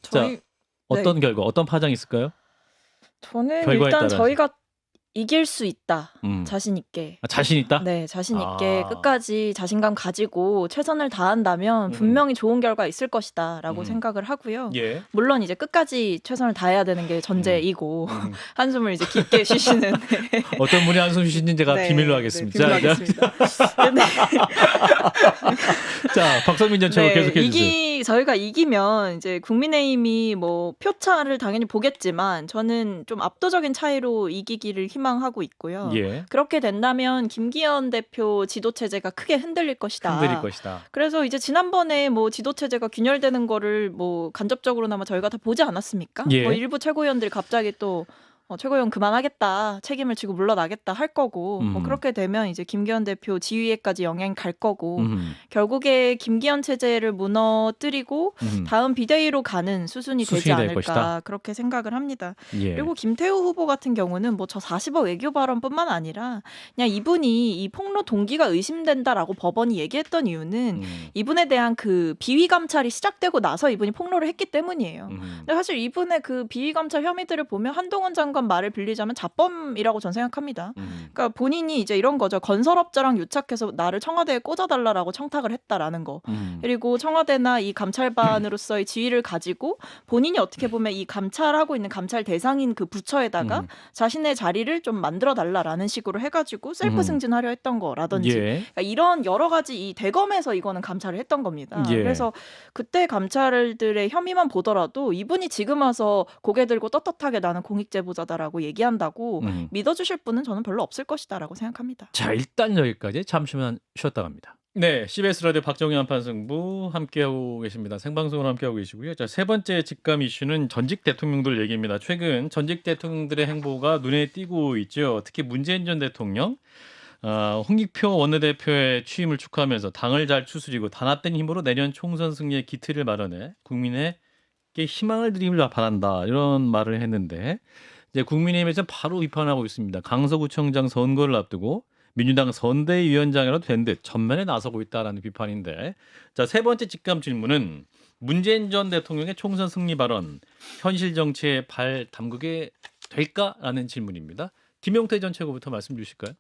저희 어떤 결과, 어떤 파장이 있을까요? 저는 결과에 일단 따라서. 저희가 이길 수 있다. 음. 자신 있게. 자신 있다? 네, 자신 있게 아. 끝까지 자신감 가지고 최선을 다한다면 분명히 좋은 결과 있을 것이다라고 생각을 하고요. 예. 물론 이제 끝까지 최선을 다해야 되는 게 전제이고 한숨을 이제 깊게 쉬시는 네. 어떤 분이 한숨 쉬신지 제가 네, 비밀로 네, 하겠습니다. 비밀로 하겠습니다. 네. 자, 박성민 전 최고 계속해 주세요. 저희가 이기면 이제 국민의힘이 뭐 표차를 당연히 보겠지만 저는 좀 압도적인 차이로 이기기를 희망하고 있고요. 예. 그렇게 된다면 김기현 대표 지도 체제가 크게 흔들릴 것이다. 흔들릴 것이다. 그래서 이제 지난번에 뭐 지도 체제가 균열되는 거를 뭐 간접적으로나마 저희가 다 보지 않았습니까? 예. 뭐 일부 최고위원들이 갑자기 또 최고위원 그만하겠다, 책임을 지고 물러나겠다 할 거고 뭐 그렇게 되면 이제 김기현 대표 지휘에까지 영향이 갈 거고 결국에 김기현 체제를 무너뜨리고 다음 비대위로 가는 수순이 되지 수순이 될 않을까 것이다. 그렇게 생각을 합니다. 예. 그리고 김태우 후보 같은 경우는 뭐 저 40억 외교 발언뿐만 아니라 그냥 이분이 이 폭로 동기가 의심된다라고 법원이 얘기했던 이유는 이분에 대한 그 비위 감찰이 시작되고 나서 이분이 폭로를 했기 때문이에요. 근데 사실 이분의 그 비위 감찰 혐의들을 보면 한동훈 장관 말을 빌리자면 자범이라고 전 생각합니다. 그러니까 본인이 이제 이런 거죠. 건설업자랑 유착해서 나를 청와대에 꽂아달라고 청탁을 했다라는 거. 그리고 청와대나 이 감찰반으로서의 지위를 가지고 본인이 어떻게 보면 이 감찰하고 있는 감찰 대상인 그 부처에다가 자신의 자리를 좀 만들어 달라라는 식으로 해가지고 셀프 승진하려 했던 거라든지 예. 그러니까 이런 여러 가지 이 대검에서 이거는 감찰을 했던 겁니다. 예. 그래서 그때 감찰들의 혐의만 보더라도 이분이 지금 와서 고개 들고 떳떳하게 나는 공익제보자다라고 얘기한다고 믿어주실 분은 저는 별로 없을 것이다라고 생각합니다. 자, 일단 여기까지 잠시만 쉬었다 갑니다. 네, CBS 라디오 박정희 한판승부 함께하고 계십니다. 생방송으로 함께하고 계시고요. 자, 세 번째 직감 이슈는 전직 대통령들 얘기입니다. 최근 전직 대통령들의 행보가 눈에 띄고 있죠. 특히 문재인 전 대통령, 홍익표 원내대표의 취임을 축하하면서 당을 잘 추스리고 단합된 힘으로 내년 총선 승리의 기틀을 마련해 국민에게 희망을 드리길 바란다 이런 말을 했는데 이제 국민의힘에서 바로 비판하고 있습니다. 강서구청장 선거를 앞두고 민주당 선대위원장이라도 된 듯 전면에 나서고 있다라는 비판인데 자, 세 번째 직감 질문은 문재인 전 대통령의 총선 승리 발언 현실 정치에 발 담그게 될까라는 질문입니다. 김용태 전 최고부터 말씀 주실까요?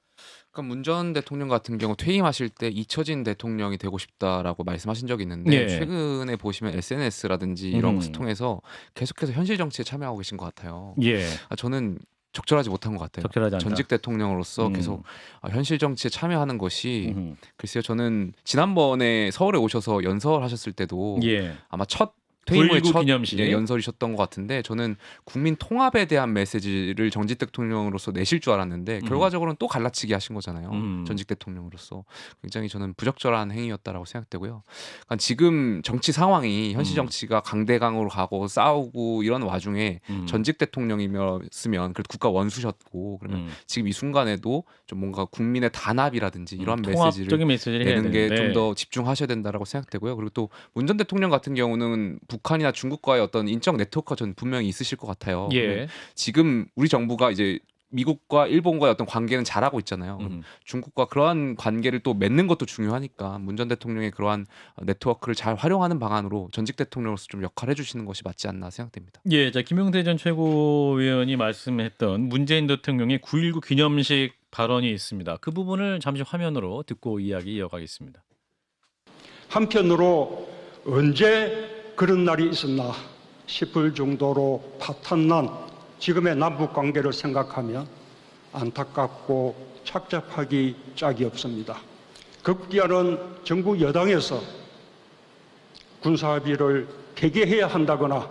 그러니까 문 전 대통령 같은 경우 퇴임하실 때 잊혀진 대통령이 되고 싶다라고 말씀하신 적이 있는데 예. 최근에 보시면 SNS라든지 이런 것을 통해서 계속해서 현실 정치에 참여하고 계신 것 같아요. 예, 저는 적절하지 못한 것 같아요. 적절하지 않다. 전직 대통령으로서 계속 현실 정치에 참여하는 것이 글쎄요. 저는 지난번에 서울에 오셔서 연설하셨을 때도 예, 아마 첫 퇴임 후에 9.19 첫 기념식. 연설이셨던 것 같은데 저는 국민 통합에 대한 메시지를 전직 대통령으로서 내실 줄 알았는데 결과적으로는 또 갈라치기 하신 거잖아요. 전직 대통령으로서 굉장히 저는 부적절한 행위였다라고 생각되고요. 그러니까 지금 정치 상황이 현실 정치가 강대강으로 가고 싸우고 이런 와중에 전직 대통령이었으면 그래도 국가 원수셨고 그러면 지금 이 순간에도 좀 뭔가 국민의 단합이라든지 이런 메시지를 통합적인 메시지를 해야 내는 게 되는데. 좀 더 집중하셔야 된다라고 생각되고요. 그리고 또 문 전 대통령 같은 경우는 북한이나 중국과의 어떤 인적 네트워크가 전 분명히 있으실 것 같아요. 예, 지금 우리 정부가 이제 미국과 일본과의 어떤 관계는 잘하고 있잖아요. 중국과 그러한 관계를 또 맺는 것도 중요하니까 문 전 대통령의 그러한 네트워크를 잘 활용하는 방안으로 전직 대통령으로서 좀 역할을 해주시는 것이 맞지 않나 생각됩니다. 예, 자 김용태 전 최고위원이 말씀했던 문재인 대통령의 9.19 기념식 발언이 있습니다. 그 부분을 잠시 화면으로 듣고 이야기 이어가겠습니다. 한편으로 언제 그런 날이 있었나 싶을 정도로 파탄난 지금의 남북 관계를 생각하면 안타깝고 착잡하기 짝이 없습니다. 급기야는 정부 여당에서 군사합의를 폐기해야 한다거나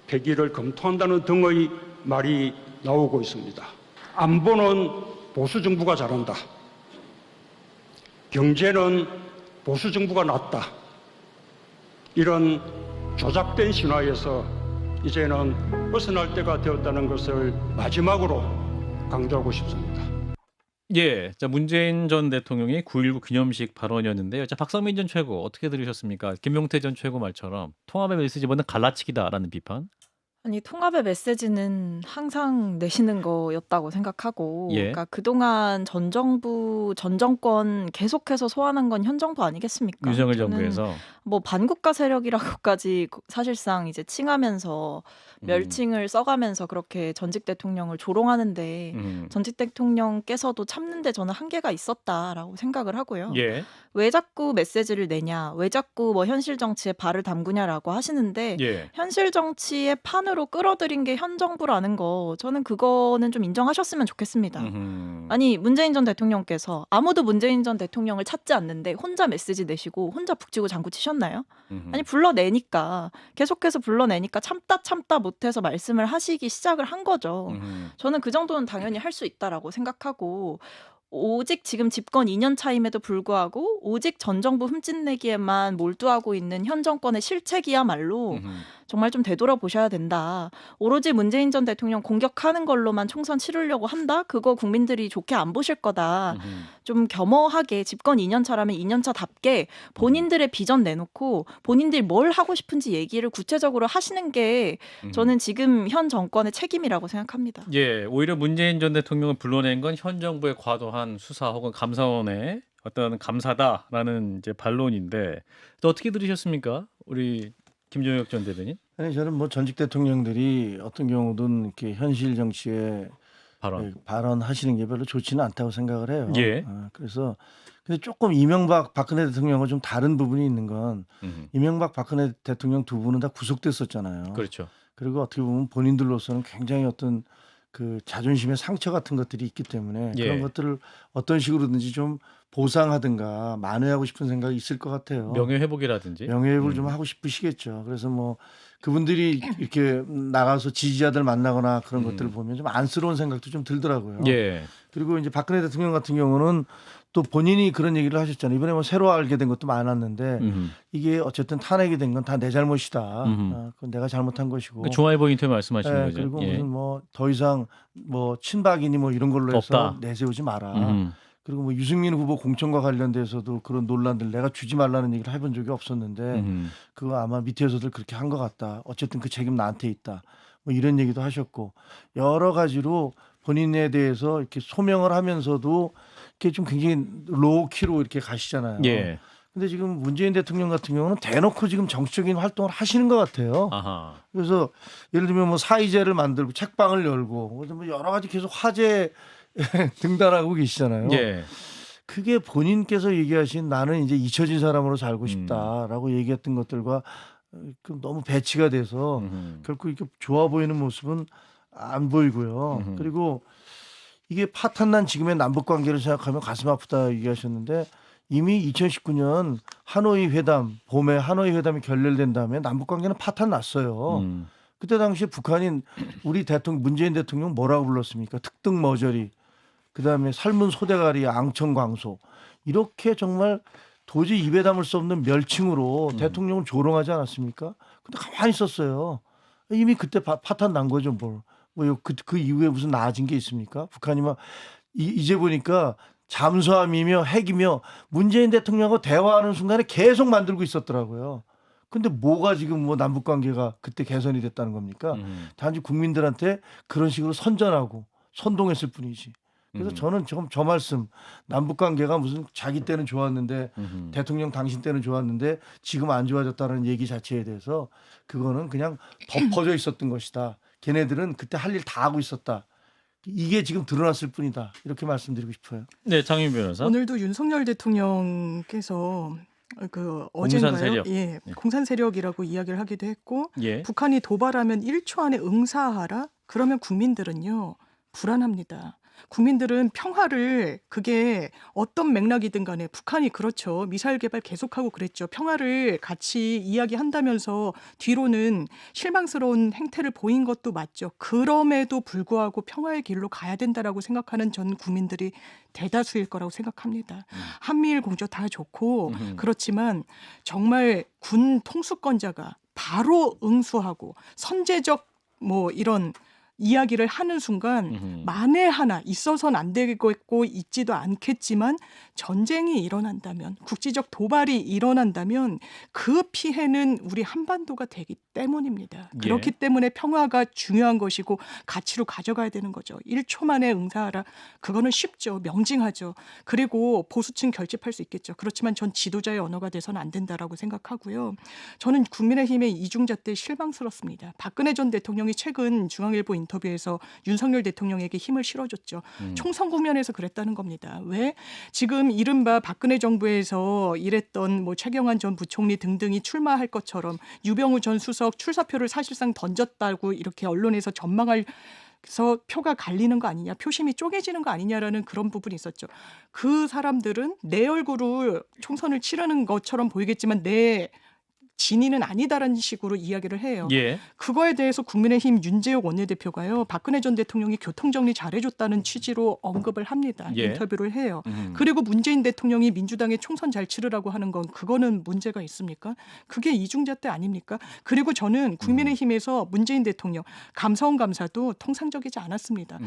폐기를 검토한다는 등의 말이 나오고 있습니다. 안보는 보수 정부가 잘한다. 경제는 보수 정부가 낫다. 이런 조작된 신화에서 이제는 벗어날 때가 되었다는 것을 마지막으로 강조하고 싶습니다. 예, 자 문재인 전 대통령의 9.19 기념식 발언이었는데요. 자 박성민 전 최고 어떻게 들으셨습니까? 김용태 전 최고 말처럼 통합의 메시지보다는 갈라치기다라는 비판. 아니 통합의 메시지는 항상 내시는 거였다고 생각하고, 예. 그러니까 그동안 전 정부 전 정권 계속해서 소환한 건 현 정부 아니겠습니까? 윤석열 저는 정부에서 뭐 반국가 세력이라고까지 사실상 이제 칭하면서 멸칭을 써가면서 그렇게 전직 대통령을 조롱하는데 전직 대통령께서도 참는데 저는 한계가 있었다라고 생각을 하고요. 예, 왜 자꾸 메시지를 내냐, 왜 자꾸 뭐 현실 정치에 발을 담그냐라고 하시는데 예, 현실 정치의 판으로 끌어들인 게 현 정부라는 거, 저는 그거는 좀 인정하셨으면 좋겠습니다. 아니 문재인 전 대통령께서 아무도 문재인 전 대통령을 찾지 않는데 혼자 메시지 내시고 혼자 북치고 장구 치셨나요? 아니 불러내니까, 계속해서 불러내니까 참다 못해서 말씀을 하시기 시작을 한 거죠. 저는 그 정도는 당연히 할 수 있다라고 생각하고, 오직 지금 집권 2년 차임에도 불구하고 오직 전 정부 흠집내기에만 몰두하고 있는 현 정권의 실책이야말로 정말 좀 되돌아보셔야 된다. 오로지 문재인 전 대통령 공격하는 걸로만 총선 치르려고 한다? 그거 국민들이 좋게 안 보실 거다. 좀 겸허하게 집권 2년 차라면 2년 차답게 본인들의 비전 내놓고 본인들이 뭘 하고 싶은지 얘기를 구체적으로 하시는 게 저는 지금 현 정권의 책임이라고 생각합니다. 예, 오히려 문재인 전 대통령을 불러낸 건 현 정부의 과도한 수사 혹은 감사원의 어떤 감사다라는 이제 반론인데 또 어떻게 들으셨습니까, 우리 김종혁 전 대변인? 아니 저는 뭐 전직 대통령들이 어떤 경우든 이렇게 현실 정치에 발언하시는 게 별로 좋지는 않다고 생각을 해요. 예. 그래서 근데 조금 이명박 박근혜 대통령과 좀 다른 부분이 있는 건 이명박 박근혜 대통령 두 분은 다 구속됐었잖아요. 그렇죠. 그리고 어떻게 보면 본인들로서는 굉장히 어떤 그 자존심의 상처 같은 것들이 있기 때문에 예. 그런 것들을 어떤 식으로든지 좀 보상하든가 만회하고 싶은 생각이 있을 것 같아요. 명예회복이라든지. 명예회복을 좀 하고 싶으시겠죠. 그래서 뭐 그분들이 이렇게 나가서 지지자들 만나거나 그런 것들을 보면 좀 안쓰러운 생각도 좀 들더라고요. 예. 그리고 이제 박근혜 대통령 같은 경우는 또 본인이 그런 얘기를 하셨잖아요. 이번에 뭐 새로 알게 된 것도 많았는데 이게 어쨌든 탄핵이 된 건 다 내 잘못이다. 그건 내가 잘못한 것이고. 그 중앙일보 인터뷰 말씀하시는 거죠. 그리고 예. 무슨 뭐 더 이상 뭐 친박이니 뭐 이런 걸로 해서 없다. 내세우지 마라. 그리고 뭐 유승민 후보 공천과 관련돼서도 그런 논란들 내가 주지 말라는 얘기를 해본 적이 없었는데 그거 아마 밑에서들 그렇게 한 것 같다. 어쨌든 그 책임 나한테 있다. 뭐 이런 얘기도 하셨고 여러 가지로 본인에 대해서 이렇게 소명을 하면서도 이렇게 좀 굉장히 로우키로 이렇게 가시잖아요. 예. 근데 지금 문재인 대통령 같은 경우는 대놓고 지금 정치적인 활동을 하시는 것 같아요. 아하. 그래서 예를 들면 뭐 사의제를 만들고 책방을 열고 뭐 여러 가지 계속 화제 등단하고 계시잖아요. 예. 그게 본인께서 얘기하신 나는 이제 잊혀진 사람으로 살고 싶다라고 얘기했던 것들과 너무 배치가 돼서 결국 이렇게 좋아 보이는 모습은 안 보이고요. 그리고 이게 파탄난 지금의 남북 관계를 생각하면 가슴 아프다 얘기하셨는데 이미 2019년 하노이 회담, 봄에 하노이 회담이 결렬된 다음에 남북 관계는 파탄 났어요. 그때 당시에 북한인 우리 대통령 문재인 대통령 뭐라고 불렀습니까? 특등 머저리, 그다음에 삶은 소대가리, 앙청 광소 이렇게 정말 도저히 입에 담을 수 없는 멸칭으로 대통령을 조롱하지 않았습니까? 근데 가만히 있었어요. 이미 그때 파탄 난 거죠, 뭘. 그 이후에 무슨 나아진 게 있습니까? 북한이 막 이제 보니까 잠수함이며 핵이며 문재인 대통령하고 대화하는 순간에 계속 만들고 있었더라고요. 근데 뭐가 지금 뭐 남북 관계가 그때 개선이 됐다는 겁니까? 단지 국민들한테 그런 식으로 선전하고 선동했을 뿐이지. 그래서 저는 저 말씀 남북 관계가 무슨 자기 때는 좋았는데 대통령 당신 때는 좋았는데 지금 안 좋아졌다는 얘기 자체에 대해서 그거는 그냥 덮어져 있었던 것이다. 걔네들은 그때 할 일 다 하고 있었다. 이게 지금 드러났을 뿐이다. 이렇게 말씀드리고 싶어요. 네, 장윤 변호사. 오늘도 윤석열 대통령께서 그 어젠가요? 공산 세력. 예, 공산 세력이라고 이야기를 하기도 했고 예. 북한이 도발하면 1초 안에 응사하라. 그러면 국민들은요 불안합니다. 국민들은 평화를 그게 어떤 맥락이든 간에 북한이 그렇죠. 미사일 개발 계속하고 그랬죠. 평화를 같이 이야기한다면서 뒤로는 실망스러운 행태를 보인 것도 맞죠. 그럼에도 불구하고 평화의 길로 가야 된다라고 생각하는 전 국민들이 대다수일 거라고 생각합니다. 한미일 공조 다 좋고 그렇지만 정말 군 통수권자가 바로 응수하고 선제적 뭐 이런 이야기를 하는 순간 만에 하나 있어서는 안 되겠고 있지도 않겠지만 전쟁이 일어난다면 국지적 도발이 일어난다면 그 피해는 우리 한반도가 되기 때문입니다. 예. 그렇기 때문에 평화가 중요한 것이고 가치로 가져가야 되는 거죠. 1초 만에 응사하라. 그거는 쉽죠. 명징하죠. 그리고 보수층 결집할 수 있겠죠. 그렇지만 전 지도자의 언어가 돼서는 안 된다라고 생각하고요. 저는 국민의힘의 이중잣 때 실망스럽습니다. 박근혜 전 대통령이 최근 중앙일보 인터뷰에서 윤석열 대통령에게 힘을 실어줬죠. 총선 국면에서 그랬다는 겁니다. 왜? 지금 이른바 박근혜 정부에서 일했던 뭐 최경환 전 부총리 등등이 출마할 것처럼 유병우 전 수석 출사표를 사실상 던졌다고 이렇게 언론에서 전망할 그래서 표가 갈리는 거 아니냐, 표심이 쪼개지는 거 아니냐라는 그런 부분이 있었죠. 그 사람들은 내 얼굴을 총선을 치르는 것처럼 보이겠지만 내 진위는 아니다라는 식으로 이야기를 해요. 예. 그거에 대해서 국민의힘 윤재욱 원내대표가요. 박근혜 전 대통령이 교통정리 잘해줬다는 취지로 언급을 합니다. 예. 인터뷰를 해요. 그리고 문재인 대통령이 민주당의 총선 잘 치르라고 하는 건 그거는 문제가 있습니까? 그게 이중잣대 아닙니까? 그리고 저는 국민의힘에서 문재인 대통령 감사원 감사도 통상적이지 않았습니다.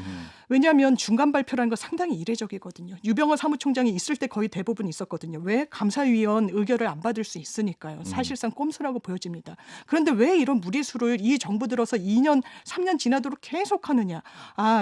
왜냐하면 중간 발표라는 거 상당히 이례적이거든요. 유병호 사무총장이 있을 때 거의 대부분 있었거든요. 왜? 감사위원 의결을 안 받을 수 있으니까요. 사실상 꼼수라고 보여집니다. 그런데 왜 이런 무리수를 이 정부 들어서 2년, 3년 지나도록 계속하느냐.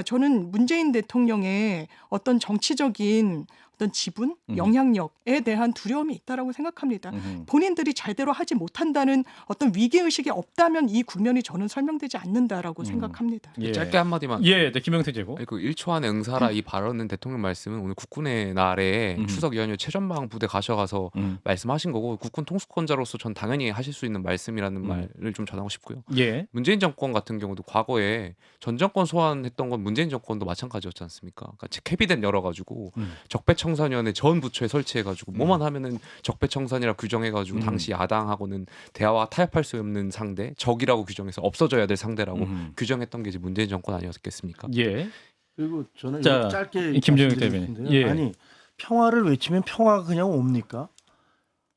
저는 문재인 대통령의 어떤 정치적인 어떤 지분, 영향력에 대한 두려움이 있다라고 생각합니다. 본인들이 제대로 하지 못한다는 어떤 위기의식이 없다면 이 국면이 저는 설명되지 않는다라고 생각합니다. 예. 짧게 한마디만. 예, 네, 김영태 제고. 그 1초 안에 응사라 이 발언은 대통령 말씀은 오늘 국군의 날에 추석 연휴 최전방 부대 가셔가서 말씀하신 거고 국군 통수권자로서 전 당연히 하실 수 있는 말씀이라는 말을 좀 전하고 싶고요. 예. 문재인 정권 같은 경우도 과거에 전 정권 소환했던 건 문재인 정권도 마찬가지였지 않습니까? 그러니까 캐비넷 열어가지고 적폐청산위원회 전 부처에 설치해가지고 뭐만 하면은 적폐청산이라 규정해가지고 당시 야당하고는 대화와 타협할 수 없는 상대, 적이라고 규정해서 없어져야 될 상대라고 규정했던 게 이제 문재인 정권 아니었겠습니까? 예. 그리고 저는 자, 짧게 김정일 말씀드리고 대변인. 싶은데요. 예. 아니 평화를 외치면 평화가 그냥 옵니까?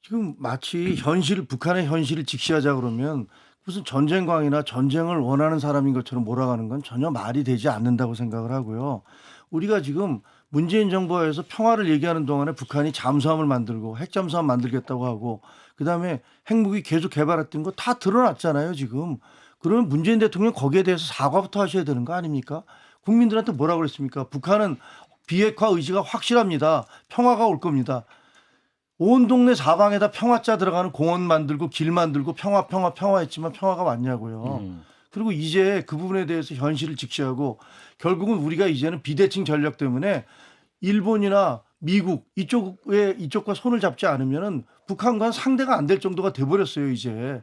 지금 마치 북한의 현실을 직시하자 그러면 무슨 전쟁광이나 전쟁을 원하는 사람인 것처럼 몰아가는 건 전혀 말이 되지 않는다고 생각을 하고요. 우리가 지금 문재인 정부에서 평화를 얘기하는 동안에 북한이 잠수함을 만들고 핵잠수함 만들겠다고 하고 그다음에 핵무기 계속 개발했던 거 다 드러났잖아요, 지금. 그러면 문재인 대통령 거기에 대해서 사과부터 하셔야 되는 거 아닙니까? 국민들한테 뭐라고 그랬습니까? 북한은 비핵화 의지가 확실합니다. 평화가 올 겁니다. 온 동네 사방에다 평화자 들어가는 공원 만들고 길 만들고 평화했지만 평화가 왔냐고요. 그리고 이제 그 부분에 대해서 현실을 직시하고 결국은 우리가 이제는 비대칭 전략 때문에 일본이나 미국 이쪽과 손을 잡지 않으면은 북한과는 상대가 안 될 정도가 돼버렸어요. 이제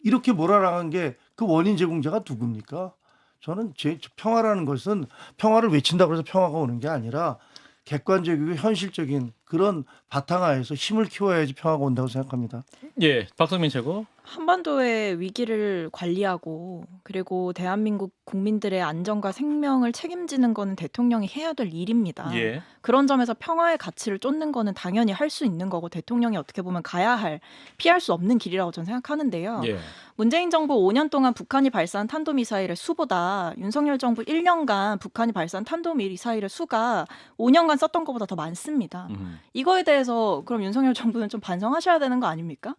이렇게 몰아나간 게 그 원인 제공자가 누굽니까? 저는 평화라는 것은 평화를 외친다고 해서 평화가 오는 게 아니라 객관적이고 현실적인 그런 바탕하에서 힘을 키워야지 평화가 온다고 생각합니다. 예, 박성민 최고. 한반도의 위기를 관리하고 그리고 대한민국 국민들의 안전과 생명을 책임지는 거는 대통령이 해야 될 일입니다. 예. 그런 점에서 평화의 가치를 쫓는 거는 당연히 할 수 있는 거고 대통령이 어떻게 보면 가야 할 피할 수 없는 길이라고 저는 생각하는데요. 예. 문재인 정부 5년 동안 북한이 발사한 탄도미사일의 수보다 윤석열 정부 1년간 북한이 발사한 탄도미사일의 수가 5년간 썼던 것보다 더 많습니다. 이거에 대해서 그럼 윤석열 정부는 좀 반성하셔야 되는 거 아닙니까?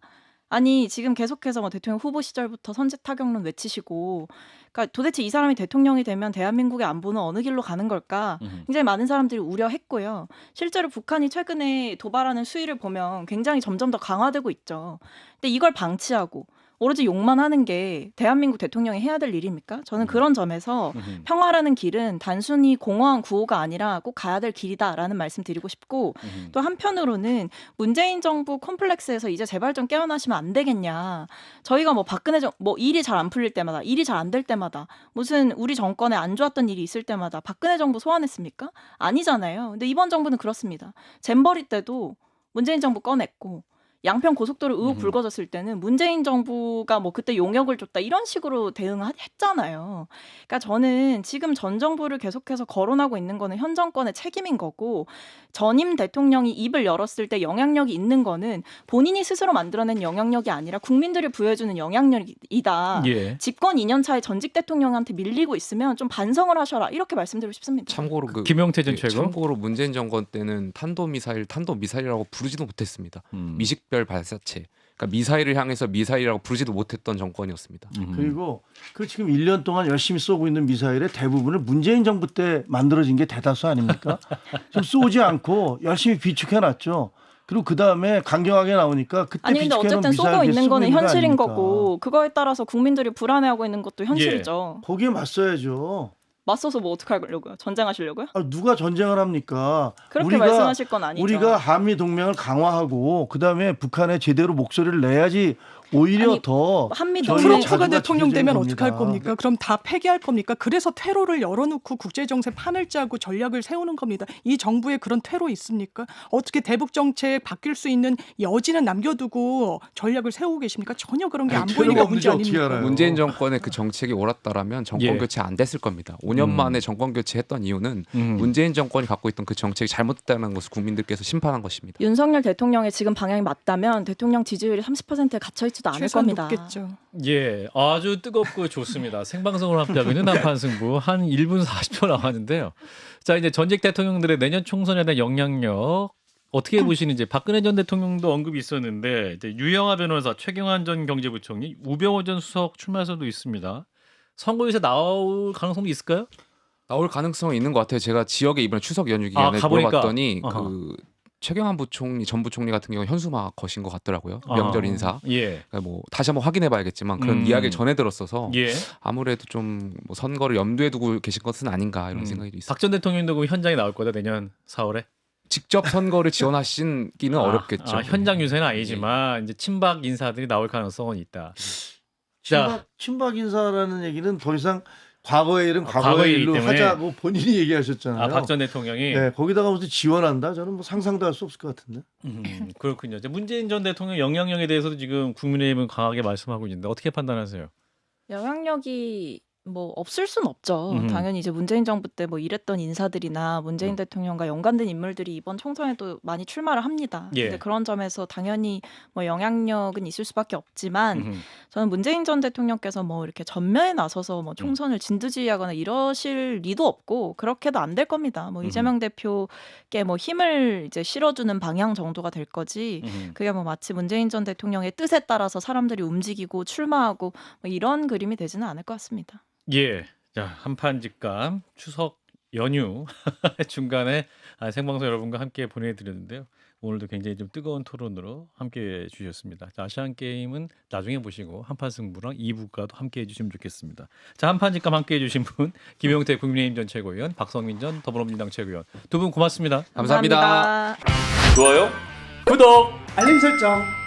아니 지금 계속해서 뭐 대통령 후보 시절부터 선제 타격론 외치시고 그러니까 도대체 이 사람이 대통령이 되면 대한민국의 안보는 어느 길로 가는 걸까 굉장히 많은 사람들이 우려했고요. 실제로 북한이 최근에 도발하는 수위를 보면 굉장히 점점 더 강화되고 있죠. 근데 이걸 방치하고 오로지 욕만 하는 게 대한민국 대통령이 해야 될 일입니까? 저는 그런 점에서 평화라는 길은 단순히 공허한 구호가 아니라 꼭 가야 될 길이다라는 말씀 드리고 싶고 또 한편으로는 문재인 정부 콤플렉스에서 이제 제발 좀 깨어나시면 안 되겠냐. 저희가 뭐 박근혜 뭐 일이 잘 안 풀릴 때마다 일이 잘 안 될 때마다 무슨 우리 정권에 안 좋았던 일이 있을 때마다 박근혜 정부 소환했습니까? 아니잖아요. 근데 이번 정부는 그렇습니다. 잼버리 때도 문재인 정부 꺼냈고 양평 고속도로 의혹 불거졌을 때는 문재인 정부가 뭐 그때 용역을 줬다 이런 식으로 대응했잖아요. 그러니까 저는 지금 전 정부를 계속해서 거론하고 있는 거는 현 정권의 책임인 거고 전임 대통령이 입을 열었을 때 영향력이 있는 거는 본인이 스스로 만들어낸 영향력이 아니라 국민들이 부여해주는 영향력이다. 예. 집권 2년 차에 전직 대통령한테 밀리고 있으면 좀 반성을 하셔라 이렇게 말씀드리고 싶습니다. 참고로 김용태 전 최고. 참고로 문재인 정권 때는 탄도미사일이라고 부르지도 못했습니다. 미식별 발사체. 그러니까 미사일을 향해서 미사일이라고 부르지도 못했던 정권이었습니다. 그리고 그 지금 1년 동안 열심히 쏘고 있는 미사일의 대부분을 문재인 정부 때 만들어진 게 대다수 아닙니까? 좀 쏘지 않고 열심히 비축해놨죠. 그리고 그 다음에 강경하게 나오니까 그때 아니 근데 비축해놓은 어쨌든 쏘고 미사일 있는 거는 현실인 아닙니까? 거고 그거에 따라서 국민들이 불안해하고 있는 것도 현실이죠. 거기에 맞서야죠. 맞서서 뭐 어떻게 하려고요? 전쟁하시려고요? 누가 전쟁을 합니까? 그렇게 말씀하실 건 아니죠. 우리가 한미 동맹을 강화하고 그다음에 북한에 제대로 목소리를 내야지 오히려 아니, 더 한미 저희의 동맹 트럼프가 자주가 대통령 지켜지는 되면 겁니다. 어떻게 할 겁니까? 그럼 다 폐기할 겁니까? 그래서 테러를 열어놓고 국제정세 판을 짜고 전략을 세우는 겁니다. 이 정부에 그런 테러 있습니까? 어떻게 대북 정책 바뀔 수 있는 여지는 남겨두고 전략을 세우고 계십니까? 전혀 그런 게 안 테러가 보이니까 없는지 문제 어떻게 아닙니까? 알아요? 문재인 정권의 그 정책이 옳았다라면 정권 예. 교체 안 됐을 겁니다. 5년 만에 정권 교체했던 이유는 문재인 정권이 갖고 있던 그 정책이 잘못됐다는 것을 국민들께서 심판한 것입니다. 윤석열 대통령의 지금 방향이 맞다면 대통령 지지율이 30%에 갇혀있지도 않을 최소한 겁니다. 높겠죠. 예, 아주 뜨겁고 좋습니다. 생방송을 함께하고 있는 한판 승부 한 1분 40초 남았는데요. 자, 이제 전직 대통령들의 내년 총선에 대한 영향력 어떻게 보시는지 박근혜 전 대통령도 언급이 있었는데 이제 유영하 변호사, 최경환 전 경제부총리, 우병우 전 수석 출마설도 있습니다. 선거에서 나올 가능성도 있을까요? 나올 가능성이 있는 것 같아요. 제가 지역에 이번에 추석 연휴 기간에 가보니까. 물어봤더니 어허. 그 최경환 전 부총리 같은 경우 현수막 거신 것 같더라고요. 명절 인사. 예. 그러니까 뭐 다시 한번 확인해봐야겠지만 그런 이야기를 전해 들었어서 예. 아무래도 좀 뭐 선거를 염두에 두고 계신 것은 아닌가 이런 생각이 있습니다. 박 전 대통령도 그 현장에 나올 거다 내년 4월에. 직접 선거를 지원하시기는 어렵겠죠. 현장 유세는 아니지만 이제 친박 인사들이 나올 가능성은 있다. 자, 친박 인사라는 얘기는 더 이상 과거의 일은 과거의 과거의 일 일로 때문에. 하자고 본인이 얘기하셨잖아요. 박 전 대통령이 네, 거기다가 무슨 지원한다? 저는 뭐 상상도 할 수 없을 것 같은데. 그렇군요. 이제 문재인 전 대통령 영향력에 대해서도 지금 국민의힘은 강하게 말씀하고 있는데 어떻게 판단하세요? 영향력이 뭐 없을 순 없죠. 당연히 이제 문재인 정부 때 뭐 일했던 인사들이나 문재인 대통령과 연관된 인물들이 이번 총선에도 많이 출마를 합니다. 예. 근데 그런 점에서 당연히 뭐 영향력은 있을 수밖에 없지만 저는 문재인 전 대통령께서 뭐 이렇게 전면에 나서서 뭐 총선을 진두지휘하거나 이러실 리도 없고 그렇게도 안 될 겁니다. 뭐 이재명 대표께 뭐 힘을 이제 실어주는 방향 정도가 될 거지. 그게 뭐 마치 문재인 전 대통령의 뜻에 따라서 사람들이 움직이고 출마하고 뭐 이런 그림이 되지는 않을 것 같습니다. 예. 자, 한판 직감 추석 연휴 중간에 생방송 여러분과 함께 보내드렸는데요. 오늘도 굉장히 좀 뜨거운 토론으로 함께해 주셨습니다. 자, 아시안 게임은 나중에 보시고 한판 승부랑 2부과도 함께해 주시면 좋겠습니다. 자, 한판 직감 함께해 주신 분 김용태 국민의힘 전 최고위원, 박성민 전 더불어민주당 최고위원 두 분 고맙습니다. 감사합니다. 감사합니다. 좋아요, 구독. 알림 설정.